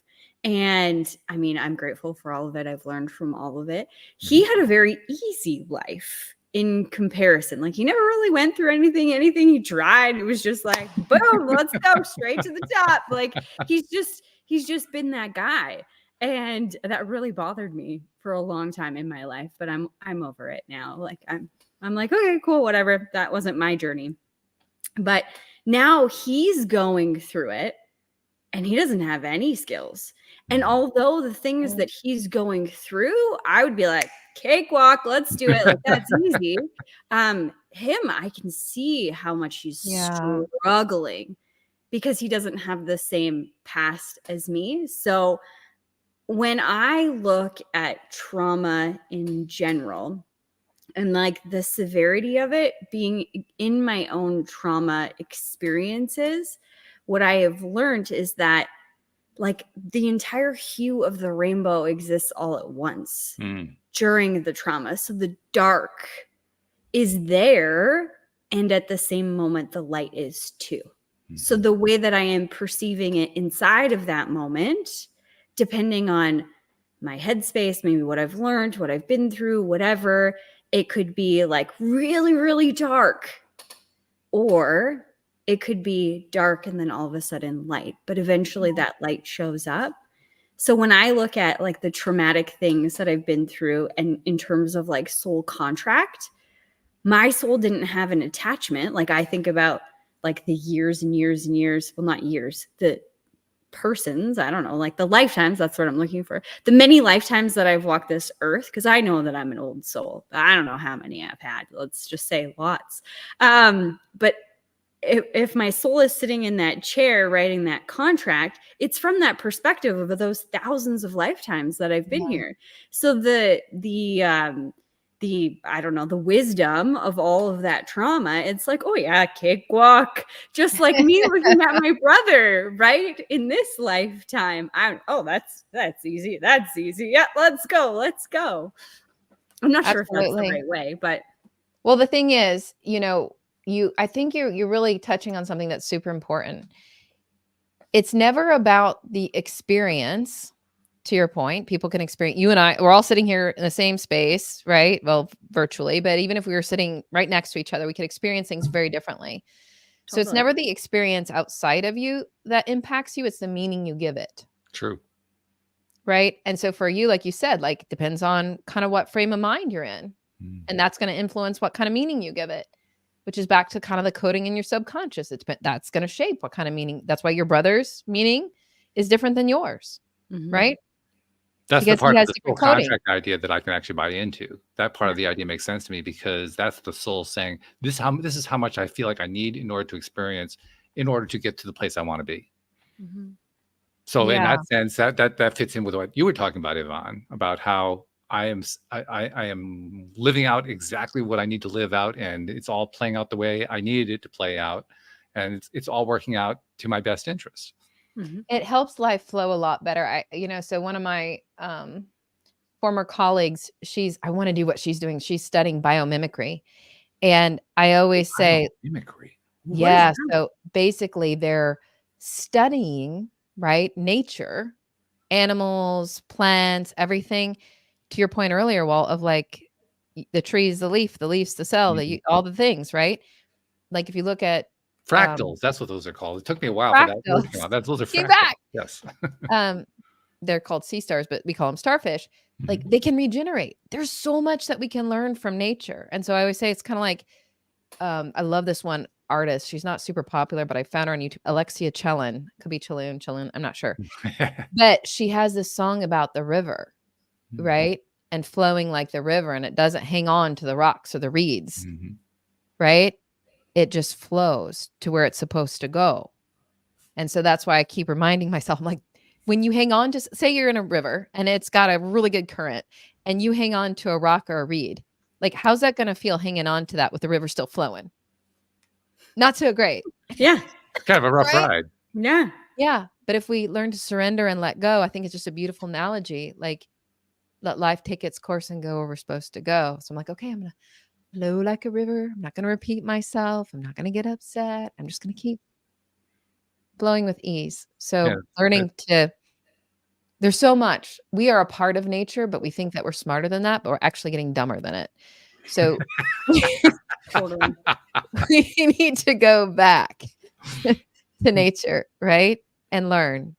And I mean, I'm grateful for all of it. I've learned from all of it. He had a very easy life in comparison. Like he never really went through anything he tried, it was just like, boom, let's go straight to the top. Like he's just been that guy. And that really bothered me for a long time in my life, but I'm over it now. Like I'm like, okay, cool, whatever. That wasn't my journey. But now he's going through it and he doesn't have any skills. And although the things that he's going through, I would be like, cakewalk, let's do it. Like, that's easy. Him, I can see how much he's struggling because he doesn't have the same past as me. So when I look at trauma in general, and like the severity of it being in my own trauma experiences, what I have learned is that like the entire hue of the rainbow exists all at once during the trauma. So the dark is there, and at the same moment, the light is too. So the way that I am perceiving it inside of that moment, depending on my headspace, maybe what I've learned, what I've been through, whatever, it could be like really, really dark, or it could be dark and then all of a sudden light, but eventually that light shows up. So when I look at like the traumatic things that I've been through and in terms of like soul contract, my soul didn't have an attachment. Like I think about like the years and years and years, well, not years, the persons, I don't know, like the lifetimes, that's what I'm looking for. The many lifetimes that I've walked this earth, because I know that I'm an old soul. I don't know how many I've had. Let's just say lots. But if my soul is sitting in that chair writing that contract, it's from that perspective of those thousands of lifetimes that I've been here. So the I don't know, the wisdom of all of that trauma, it's like, oh yeah, cakewalk. Just like me looking at my brother, right? In this lifetime. That's easy. That's easy. Yeah, let's go. I'm not sure if that's the right way, but well, the thing is, I think you're really touching on something that's super important. It's never about the experience. To your point, people can experience, you and I, we're all sitting here in the same space, right? Well, virtually, but even if we were sitting right next to each other, we could experience things very differently. Totally. So it's never the experience outside of you that impacts you. It's the meaning you give it. True. Right. And so for you, like you said, like depends on kind of what frame of mind you're in. And that's going to influence what kind of meaning you give it, which is back to kind of the coding in your subconscious. That's going to shape what kind of meaning. That's why your brother's meaning is different than yours. Right. That's the part of the soul contract idea that I can actually buy into. That part of the idea makes sense to me because that's the soul saying, this is how much I feel like I need in order to experience, in order to get to the place I want to be. So in that sense, that fits in with what you were talking about, Yvonne, about how I am living out exactly what I need to live out, and it's all playing out the way I needed it to play out, and it's all working out to my best interest. It helps life flow a lot better. So one of my former colleagues, I want to do what she's doing. She's studying biomimicry. And I always say, biomimicry. Yeah. So basically they're studying, right? Nature, animals, plants, everything. To your point earlier, Walt, of like the trees, the leaf, the leaves, the cell, all the things, right? Like if you look at fractals, that's what those are called. It took me a while for that word to come out. Those are fractals. Back. Yes. They're called sea stars, but we call them starfish. Like they can regenerate. There's so much that we can learn from nature. And so I always say it's kind of like, I love this one artist. She's not super popular, but I found her on YouTube. Alexia Chellin. Could be Chillun. I'm not sure. But she has this song about the river, right? And flowing like the river. And it doesn't hang on to the rocks or the reeds, right? It just flows to where it's supposed to go. And so that's why I keep reminding myself, I'm like, when you hang on, just say you're in a river and it's got a really good current and you hang on to a rock or a reed, like, how's that going to feel hanging on to that with the river still flowing? Not so great. Yeah. Kind of a rough ride. Yeah. Yeah. But if we learn to surrender and let go, I think it's just a beautiful analogy. Like, let life take its course and go where we're supposed to go. So I'm like, okay, I'm going to flow like a river. I'm not going to repeat myself. I'm not going to get upset. I'm just going to keep flowing with ease. So learning there's so much. We are a part of nature, but we think that we're smarter than that, but we're actually getting dumber than it. So we need to go back to nature, right? And learn.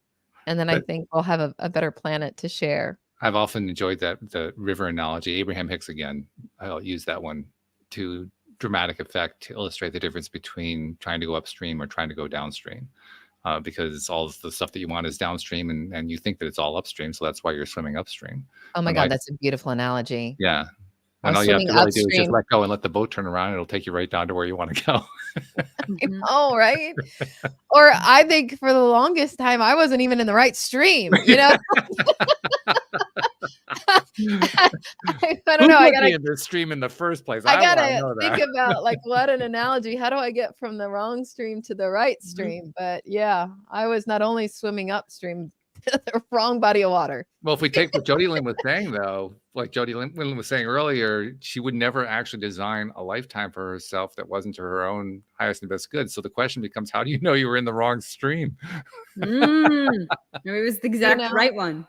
And then I think we'll have a better planet to share. I've often enjoyed the river analogy. Abraham Hicks again. I'll use that one to dramatic effect to illustrate the difference between trying to go upstream or trying to go downstream. Because all of the stuff that you want is downstream and you think that it's all upstream. So that's why you're swimming upstream. Oh my God, that's a beautiful analogy. Yeah. And all you have to really do is just let go and let the boat turn around. It'll take you right down to where you want to go. Oh, right. Or I think for the longest time, I wasn't even in the right stream, you know? I don't know. I gotta be in the stream in the first place. I gotta think about like what an analogy. How do I get from the wrong stream to the right stream? But yeah, I was not only swimming upstream, the wrong body of water. Well, if we take what Jody Lynn was saying, though, like Jody Lynn was saying earlier, she would never actually design a lifetime for herself that wasn't to her own highest and best good. So the question becomes, how do you know you were in the wrong stream? It was the exact right one.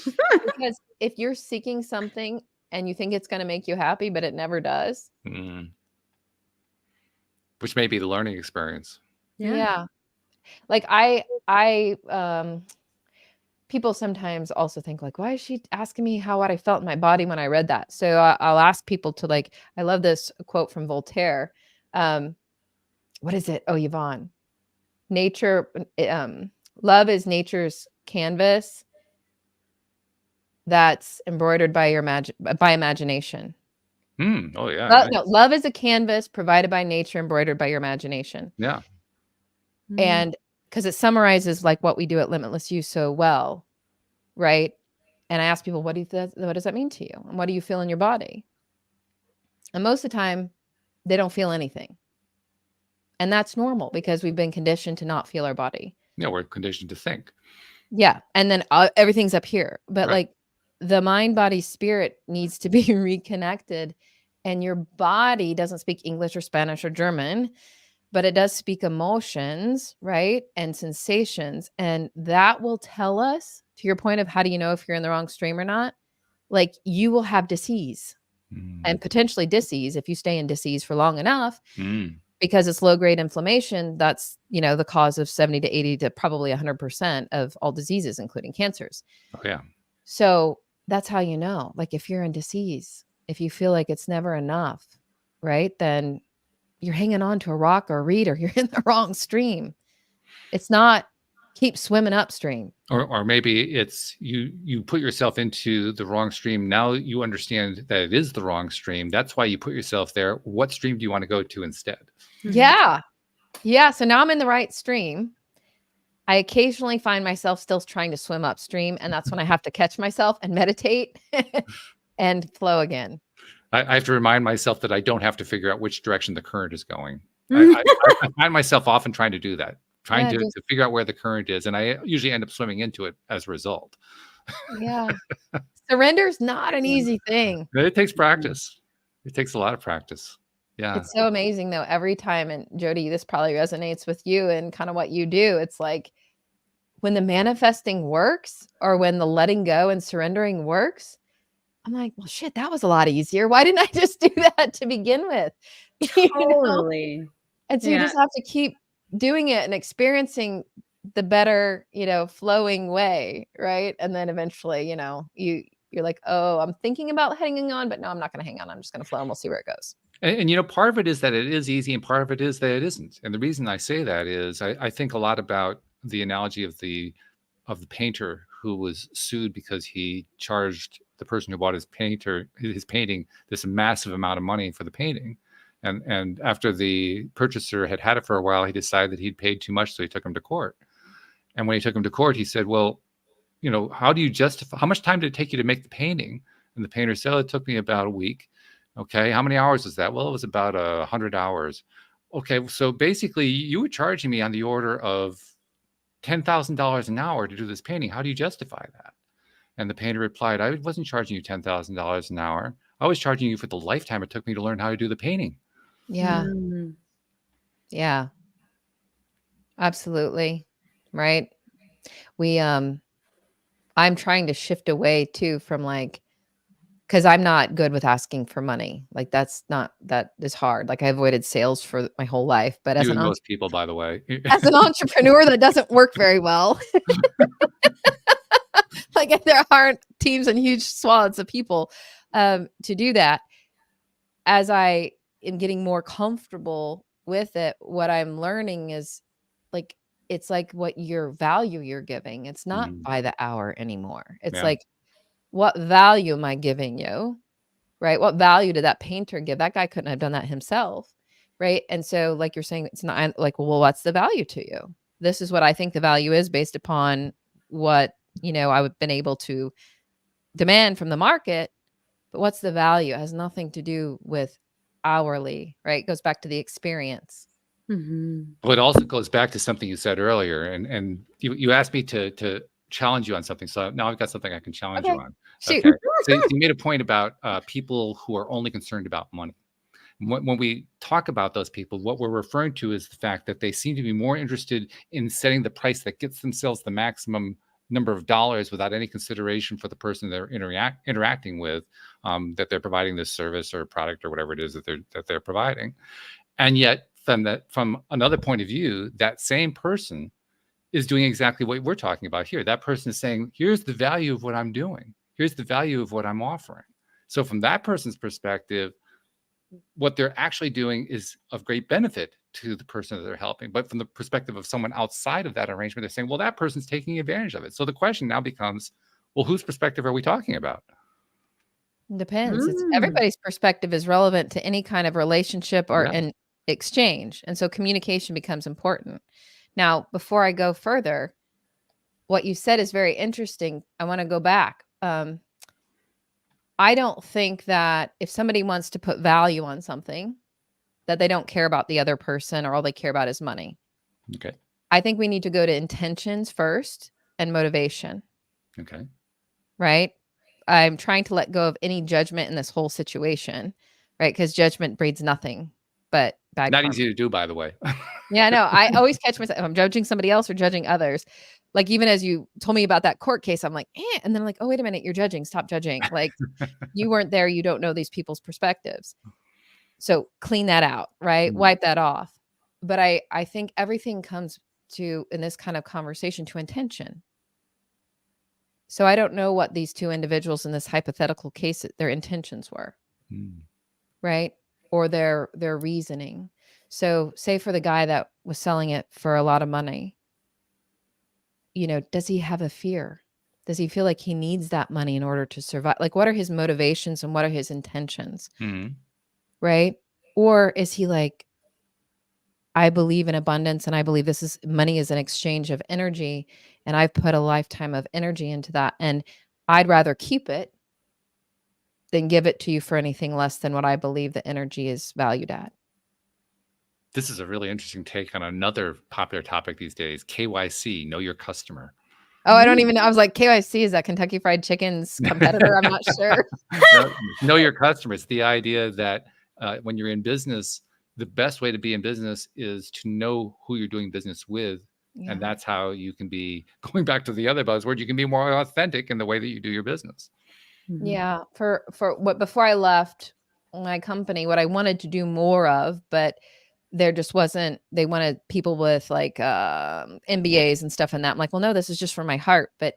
Because if you're seeking something and you think it's going to make you happy, but it never does. Which may be the learning experience. Yeah. Like people sometimes also think like, why is she asking me what I felt in my body when I read that? So I'll ask people to like, I love this quote from Voltaire. What is it? Oh, Yvonne, nature, love is nature's canvas that's embroidered by by imagination. Oh yeah. No, love is a canvas provided by nature, embroidered by your imagination. Yeah. And because it summarizes like what we do at Limitless You so well, right? And I ask people, what does that mean to you? And what do you feel in your body? And most of the time, they don't feel anything. And that's normal because we've been conditioned to not feel our body. Yeah, we're conditioned to think. Yeah. And then everything's up here. But like the mind, body, spirit needs to be reconnected. And your body doesn't speak English or Spanish or German, but it does speak emotions, right? And sensations. And that will tell us, to your point of how do you know if you're in the wrong stream or not? Like you will have disease and potentially disease if you stay in disease for long enough. Because it's low grade inflammation, that's, the cause of 70 to 80 to probably 100% of all diseases, including cancers. Oh, yeah. So that's how you know, like if you're in disease, if you feel like it's never enough, right? Then you're hanging on to a rock or a reed, or you're in the wrong stream. It's not keep swimming upstream. Or maybe it's you put yourself into the wrong stream. Now you understand that it is the wrong stream. That's why you put yourself there. What stream do you want to go to instead? Yeah. Yeah. So now I'm in the right stream. I occasionally find myself still trying to swim upstream. And that's when I have to catch myself and meditate and flow again. I have to remind myself that I don't have to figure out which direction the current is going. I find myself often trying to do that, trying to figure out where the current is. And I usually end up swimming into it as a result. Yeah. Surrender is not an easy thing. It takes practice. It takes a lot of practice. Yeah. It's so amazing though. Every time, and Jody, this probably resonates with you and kind of what you do. It's like when the manifesting works or when the letting go and surrendering works, I'm like, well, shit, that was a lot easier. Why didn't I just do that to begin with? Totally. And so you just have to keep doing it and experiencing the better, flowing way. Right. And then eventually, you're like, oh, I'm thinking about hanging on, but no, I'm not going to hang on. I'm just going to flow and we'll see where it goes. And part of it is that it is easy and part of it is that it isn't. And the reason I say that is I think a lot about the analogy of the painter who was sued because he charged the person who bought his painting this massive amount of money for the painting. And after the purchaser had it for a while, he decided that he'd paid too much, so he took him to court. And when he took him to court, he said, well, how do you justify, how much time did it take you to make the painting? And the painter said, it took me about a week. Okay, how many hours is that? Well, it was about 100 hours. Okay, so basically you were charging me on the order of $10,000 an hour to do this painting. How do you justify that? And the painter replied, I wasn't charging you $10,000 an hour. I was charging you for the lifetime it took me to learn how to do the painting. Yeah. Yeah. Absolutely. Right. I'm trying to shift away too from because I'm not good with asking for money. Like that is hard. Like I avoided sales for my whole life, but as most people, by the way, as an entrepreneur, that doesn't work very well. Like there aren't teams and huge swaths of people to do that. As I am getting more comfortable with it, what I'm learning is it's like what your value you're giving. It's not by the hour anymore. It's like, what value am I giving you? Right? What value did that painter give? That guy couldn't have done that himself. Right. And so like you're saying, it's not like, well, what's the value to you? This is what I think the value is based upon what, I've been able to demand from the market. But what's the value? It has nothing to do with hourly, right? It goes back to the experience. Well, it also goes back to something you said earlier. And you asked me to challenge you on something. So now I've got something I can challenge you on. Shoot. Okay. So you made a point about people who are only concerned about money. When we talk about those people, what we're referring to is the fact that they seem to be more interested in setting the price that gets themselves the maximum number of dollars without any consideration for the person they're interacting with, that they're providing this service or product or whatever it is that they're providing. And yet from another point of view, that same person is doing exactly what we're talking about here. That person is saying, here's the value of what I'm doing. Here's the value of what I'm offering. So from that person's perspective, what they're actually doing is of great benefit to the person that they're helping. But from the perspective of someone outside of that arrangement, they're saying, well, that person's taking advantage of it. So the question now becomes, well, whose perspective are we talking about? Depends. It's everybody's perspective is relevant to any kind of relationship or an exchange. And so communication becomes important. Now, before I go further, what you said is very interesting. I want to go back. I don't think that if somebody wants to put value on something, that they don't care about the other person or all they care about is money. Okay. I think we need to go to intentions first and motivation. Okay. Right? I'm trying to let go of any judgment in this whole situation, right? Because judgment breeds nothing but bad Not karma. easy to do, by the way. Yeah, no, I always catch myself if I'm judging somebody else or judging others. Like even as you told me about that court case, I'm like, and then I'm like, oh, wait a minute, you're judging. Stop judging. Like you weren't there. You don't know these people's perspectives. So clean that out, right? Wipe that off. But I think everything comes to, in this kind of conversation, to intention. So I don't know what these two individuals in this hypothetical case, their intentions were, right? Or their reasoning. So say for the guy that was selling it for a lot of money, you know, does he have a fear? Does he feel like he needs that money in order to survive? Like what are his motivations and what are his intentions? Right? Or is he like, I believe in abundance and I believe this is money is an exchange of energy and I've put a lifetime of energy into that and I'd rather keep it than give it to you for anything less than what I believe the energy is valued at. This is a really interesting take on another popular topic these days, KYC, know your customer. Oh, I don't even know. I was like, KYC, is that Kentucky Fried Chicken's competitor? I'm not sure. Know your customer. It's the idea that when you're in business, the best way to be in business is to know who you're doing business with. Yeah. And that's how you can be, going back to the other buzzword, you can be more authentic in the way that you do your business. Yeah. For what, before I left my company, what I wanted to do more of, but there just wasn't, they wanted people with like MBAs and stuff and that. I'm like, well, no, this is just for my heart, but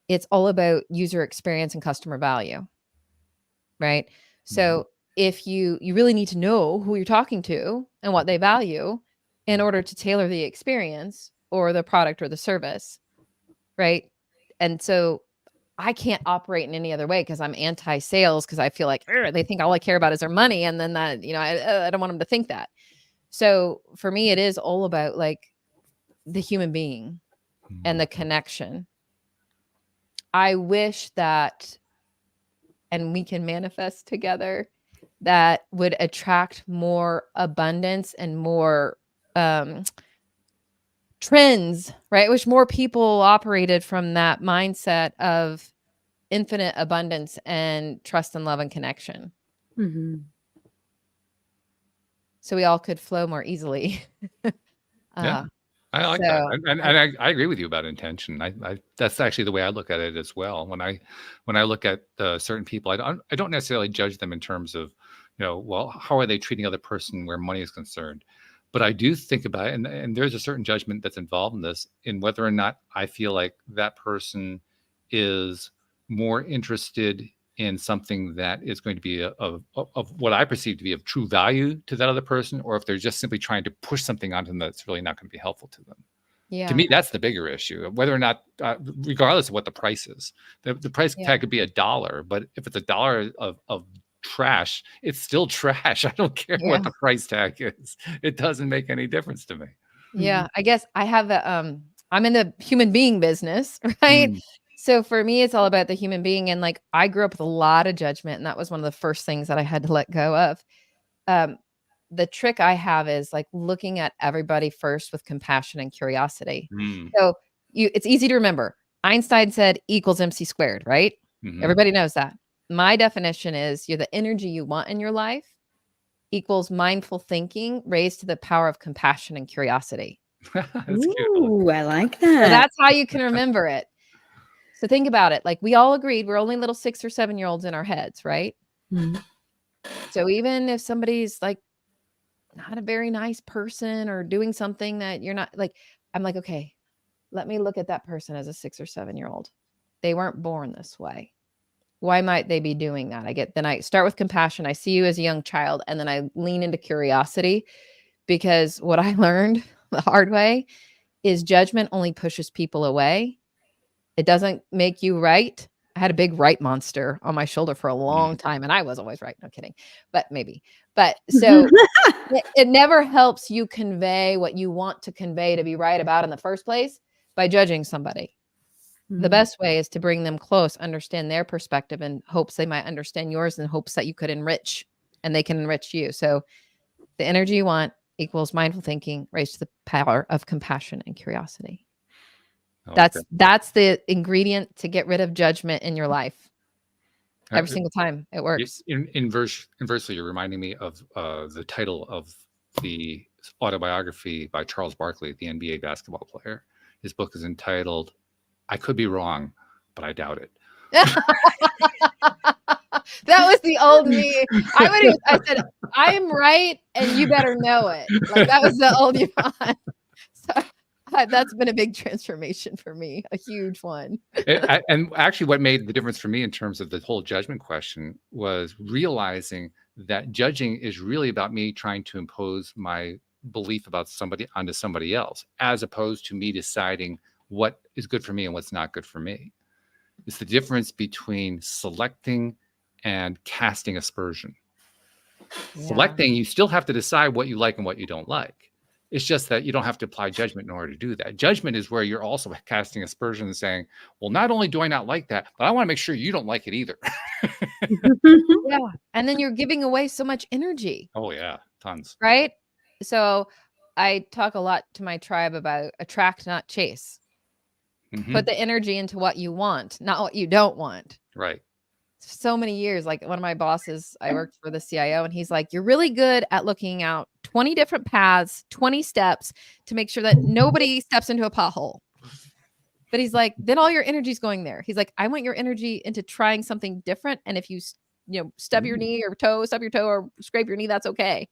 it's all about user experience and customer value. Right. So if you really need to know who you're talking to and what they value in order to tailor the experience or the product or the service. Right. And so I can't operate in any other way because I'm anti-sales because I feel like they think all I care about is their money. And then that, you know, I don't want them to think that. So for me, it is all about like the human being and the connection. I wish that, and we can manifest together, that would attract more abundance and more trends, right? Which more people operated from that mindset of infinite abundance and trust and love and connection. So we all could flow more easily. Yeah, I like that, and I agree with you about intention. I that's actually the way I look at it as well. When I look at certain people, I don't necessarily judge them in terms of, you know, well, how are they treating other person where money is concerned, but I do think about it, and there's a certain judgment that's involved in this, in whether or not I feel like that person is more interested in something that is going to be of what I perceive to be of true value to that other person, or if they're just simply trying to push something onto them that's really not going to be helpful to them. Yeah. To me, that's the bigger issue, whether or not, regardless of what the price is, the price tag could be $1, but if it's $1 of trash, it's still trash. I don't care what the price tag is. It doesn't make any difference to me. Yeah. I guess I have I'm in the human being business, right? So for me, it's all about the human being. And like, I grew up with a lot of judgment, and that was one of the first things that I had to let go of. The trick I have is like looking at everybody first with compassion and curiosity. So it's easy to remember. Einstein said equals MC squared, right? Everybody knows that. My definition is you're the energy you want in your life equals mindful thinking raised to the power of compassion and curiosity. Ooh, I like that. So that's how you can remember it. So think about it. Like we all agreed we're only little 6 or 7-year-olds in our heads, right? So even if somebody's like not a very nice person or doing something that you're not like, I'm like, okay, let me look at that person as a 6 or 7-year-old. They weren't born this way. Why might they be doing that? Then I start with compassion. I see you as a young child, and then I lean into curiosity, because what I learned the hard way is judgment only pushes people away. It doesn't make you right. I had a big right monster on my shoulder for a long time, and I was always right. No kidding, but maybe. But so it never helps you convey what you want to convey to be right about in the first place by judging somebody. The best way is to bring them close, understand their perspective, in hopes they might understand yours, in hopes that you could enrich and they can enrich you. So the energy you want equals mindful thinking raised to the power of compassion and curiosity. That's the ingredient to get rid of judgment in your life. Every single time it works. Inversely, you're reminding me of the title of the autobiography by Charles Barkley, the NBA basketball player. His book is entitled, I Could Be Wrong, but I Doubt It. That was the old me. I said, I am right, and you better know it. Like, that was the old Yvonne. So that's been a big transformation for me, a huge one. And actually, what made the difference for me in terms of the whole judgment question was realizing that judging is really about me trying to impose my belief about somebody onto somebody else, as opposed to me deciding what is good for me and what's not good for me. It's the difference between selecting and casting aspersion. Yeah. Selecting, you still have to decide what you like and what you don't like. It's just that you don't have to apply judgment in order to do that. Judgment is where you're also casting aspersion and saying, well, not only do I not like that, but I want to make sure you don't like it either. Yeah. And then you're giving away so much energy. Oh, yeah. Tons. Right? So I talk a lot to my tribe about attract, not chase. Mm-hmm. Put the energy into what you want, not what you don't want. Right. So many years, like one of my bosses, I worked for the CIO, and he's like, you're really good at looking out 20 different paths, 20 steps to make sure that nobody steps into a pothole. But he's like, then all your energy's going there. He's like, I want your energy into trying something different. And if you stub your knee or stub your toe or scrape your knee, that's okay.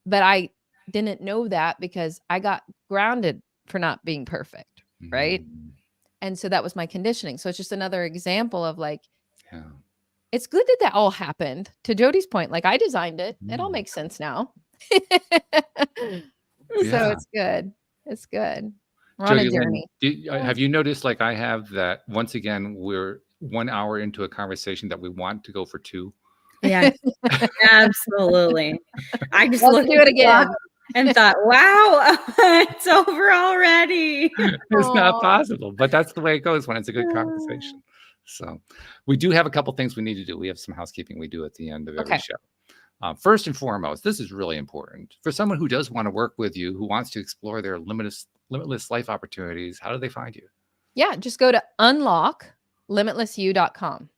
But I didn't know that because I got grounded for not being perfect. Right. And so that was my conditioning. So it's just another example of like, yeah. It's good that all happened. To Jody's point, like I designed it. It all makes sense now. So it's good. It's good. We're on a journey. Have you noticed, like I have, that once again, we're 1 hour into a conversation that we want to go for 2? Yeah, absolutely. I just looked at it again and thought, wow, it's over already. It's not possible, but that's the way it goes when it's a good conversation. So we do have a couple things we need to do. We have some housekeeping we do at the end of every show. First and foremost, this is really important. For someone who does want to work with you, who wants to explore their limitless life opportunities, how do they find you? Yeah, just go to unlocklimitlessyou.com.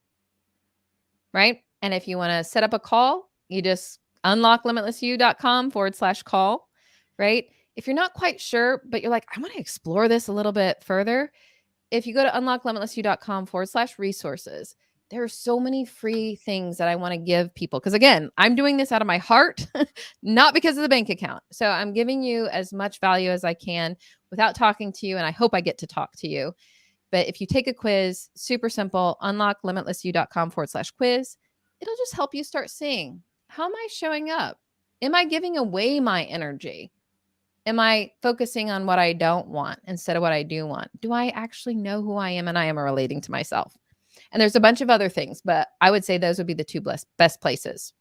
Right? And if you want to set up a call, you just unlocklimitlessyou.com/call. Right? If you're not quite sure, but you're like, I want to explore this a little bit further, if you go to unlocklimitlessyou.com/resources, there are so many free things that I want to give people. Because again, I'm doing this out of my heart, not because of the bank account. So I'm giving you as much value as I can without talking to you. And I hope I get to talk to you. But if you take a quiz, super simple, unlocklimitlessyou.com/quiz, it'll just help you start seeing, how am I showing up? Am I giving away my energy? Am I focusing on what I don't want instead of what I do want? Do I actually know who I am and I am relating to myself? And there's a bunch of other things, but I would say those would be the 2 best places.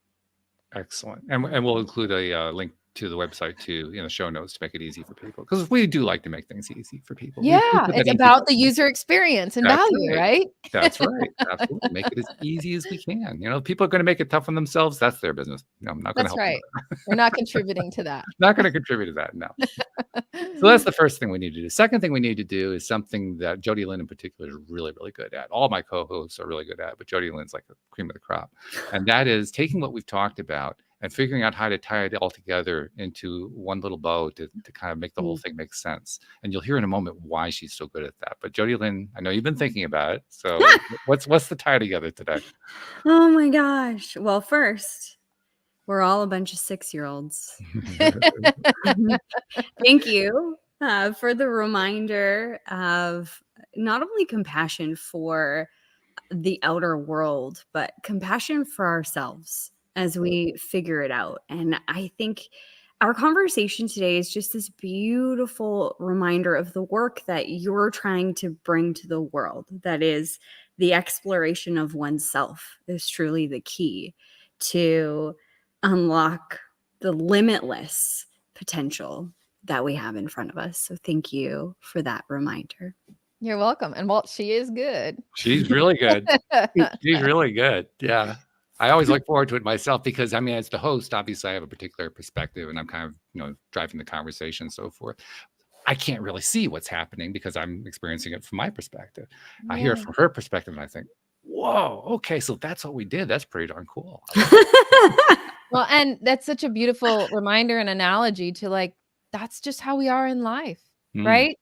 Excellent. And we'll include a link to the website too in the show notes to make it easy for people, because we do like to make things easy for people. Yeah, it's about the user experience and value, right? That's right. Absolutely. Make it as easy as we can. People are going to make it tough on themselves. That's their business. I'm not going to help them. We're not contributing to that. Not going to contribute to that. No. So that's the first thing we need to do. Second thing we need to do is something that Jody Lynn in particular is really, really good at. All my co-hosts are really good at, but Jody Lynn's like the cream of the crop. And that is taking what we've talked about and figuring out how to tie it all together into one little bow to kind of make the whole thing make sense. And you'll hear in a moment why she's so good at that. But Jody Lynn, I know you've been thinking about it. So what's the tie together today? Oh my gosh. Well, first, we're all a bunch of 6-year-olds. Thank you for the reminder of not only compassion for the outer world, but compassion for ourselves as we figure it out. And I think our conversation today is just this beautiful reminder of the work that you're trying to bring to the world. That is, the exploration of oneself is truly the key to unlock the limitless potential that we have in front of us. So thank you for that reminder. You're welcome. And Walt, she is good. She's really good. She's really good. Yeah. I always look forward to it myself because, I mean, as the host, obviously I have a particular perspective and I'm kind of, driving the conversation and so forth. I can't really see what's happening because I'm experiencing it from my perspective. I hear it from her perspective and I think, whoa, okay, so that's what we did. That's pretty darn cool. Well, and that's such a beautiful reminder and analogy to like, that's just how we are in life, right?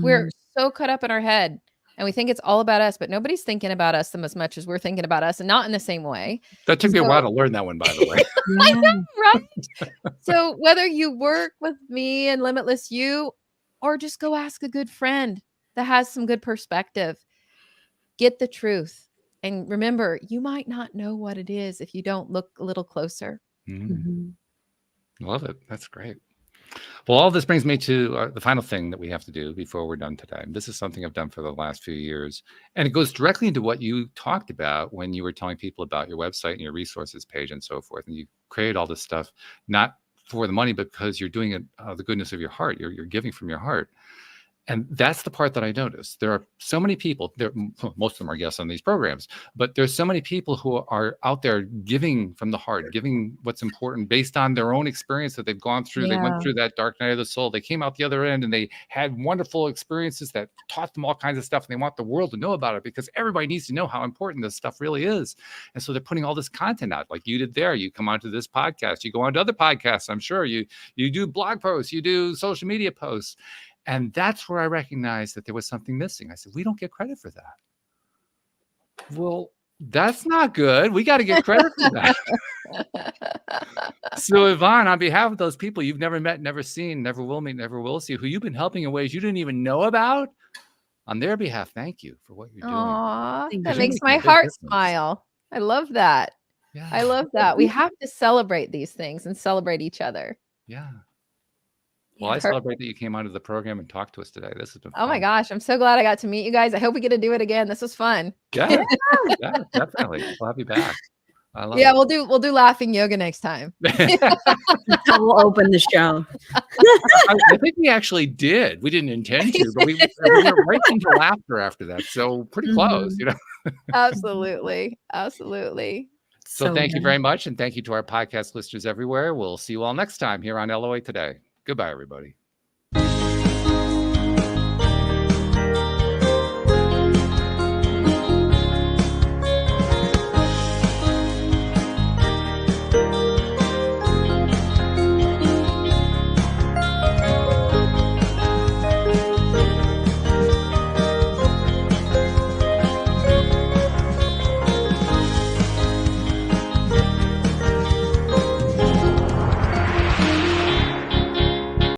We're so caught up in our head and we think it's all about us, but nobody's thinking about us as much as we're thinking about us, and not in the same way. That took me a while to learn that one, by the way. I know, right? So whether you work with me and Limitless You, or just go ask a good friend that has some good perspective, get the truth. And remember, you might not know what it is if you don't look a little closer. Love it. That's great. Well, all this brings me to the final thing that we have to do before we're done today. This is something I've done for the last few years. And it goes directly into what you talked about when you were telling people about your website and your resources page and so forth. And you create all this stuff, not for the money, but because you're doing it the goodness of your heart. You're giving from your heart. And that's the part that I noticed. There are so many people, most of them are guests on these programs, but there's so many people who are out there giving from the heart, giving what's important based on their own experience that they've gone through. They went through that dark night of the soul. They came out the other end and they had wonderful experiences that taught them all kinds of stuff. And they want the world to know about it because everybody needs to know how important this stuff really is. And so they're putting all this content out like you did there. You come onto this podcast, you go onto other podcasts. I'm sure you do blog posts, you do social media posts. And that's where I recognized that there was something missing. I said, we don't get credit for that. Well, that's not good. We got to get credit for that. So Yvonne, on behalf of those people you've never met, never seen, never will meet, never will see, who you've been helping in ways you didn't even know about, on their behalf, thank you for what you're doing. Aww, that makes my heart smile. I love that. Yeah. I love that. We have to celebrate these things and celebrate each other. Yeah. Well, I celebrate that you came onto the program and talked to us today. This has been fun. Oh my gosh, I'm so glad I got to meet you guys. I hope we get to do it again. This was fun. Yeah, yeah, definitely. We'll have you back. I love it. We'll do laughing yoga next time. We'll open the show. I think we actually did. We didn't intend to, but we went right into laughter after that. So pretty close, Absolutely. Absolutely. So thank you very much. And thank you to our podcast listeners everywhere. We'll see you all next time here on LOA Today. Goodbye, everybody.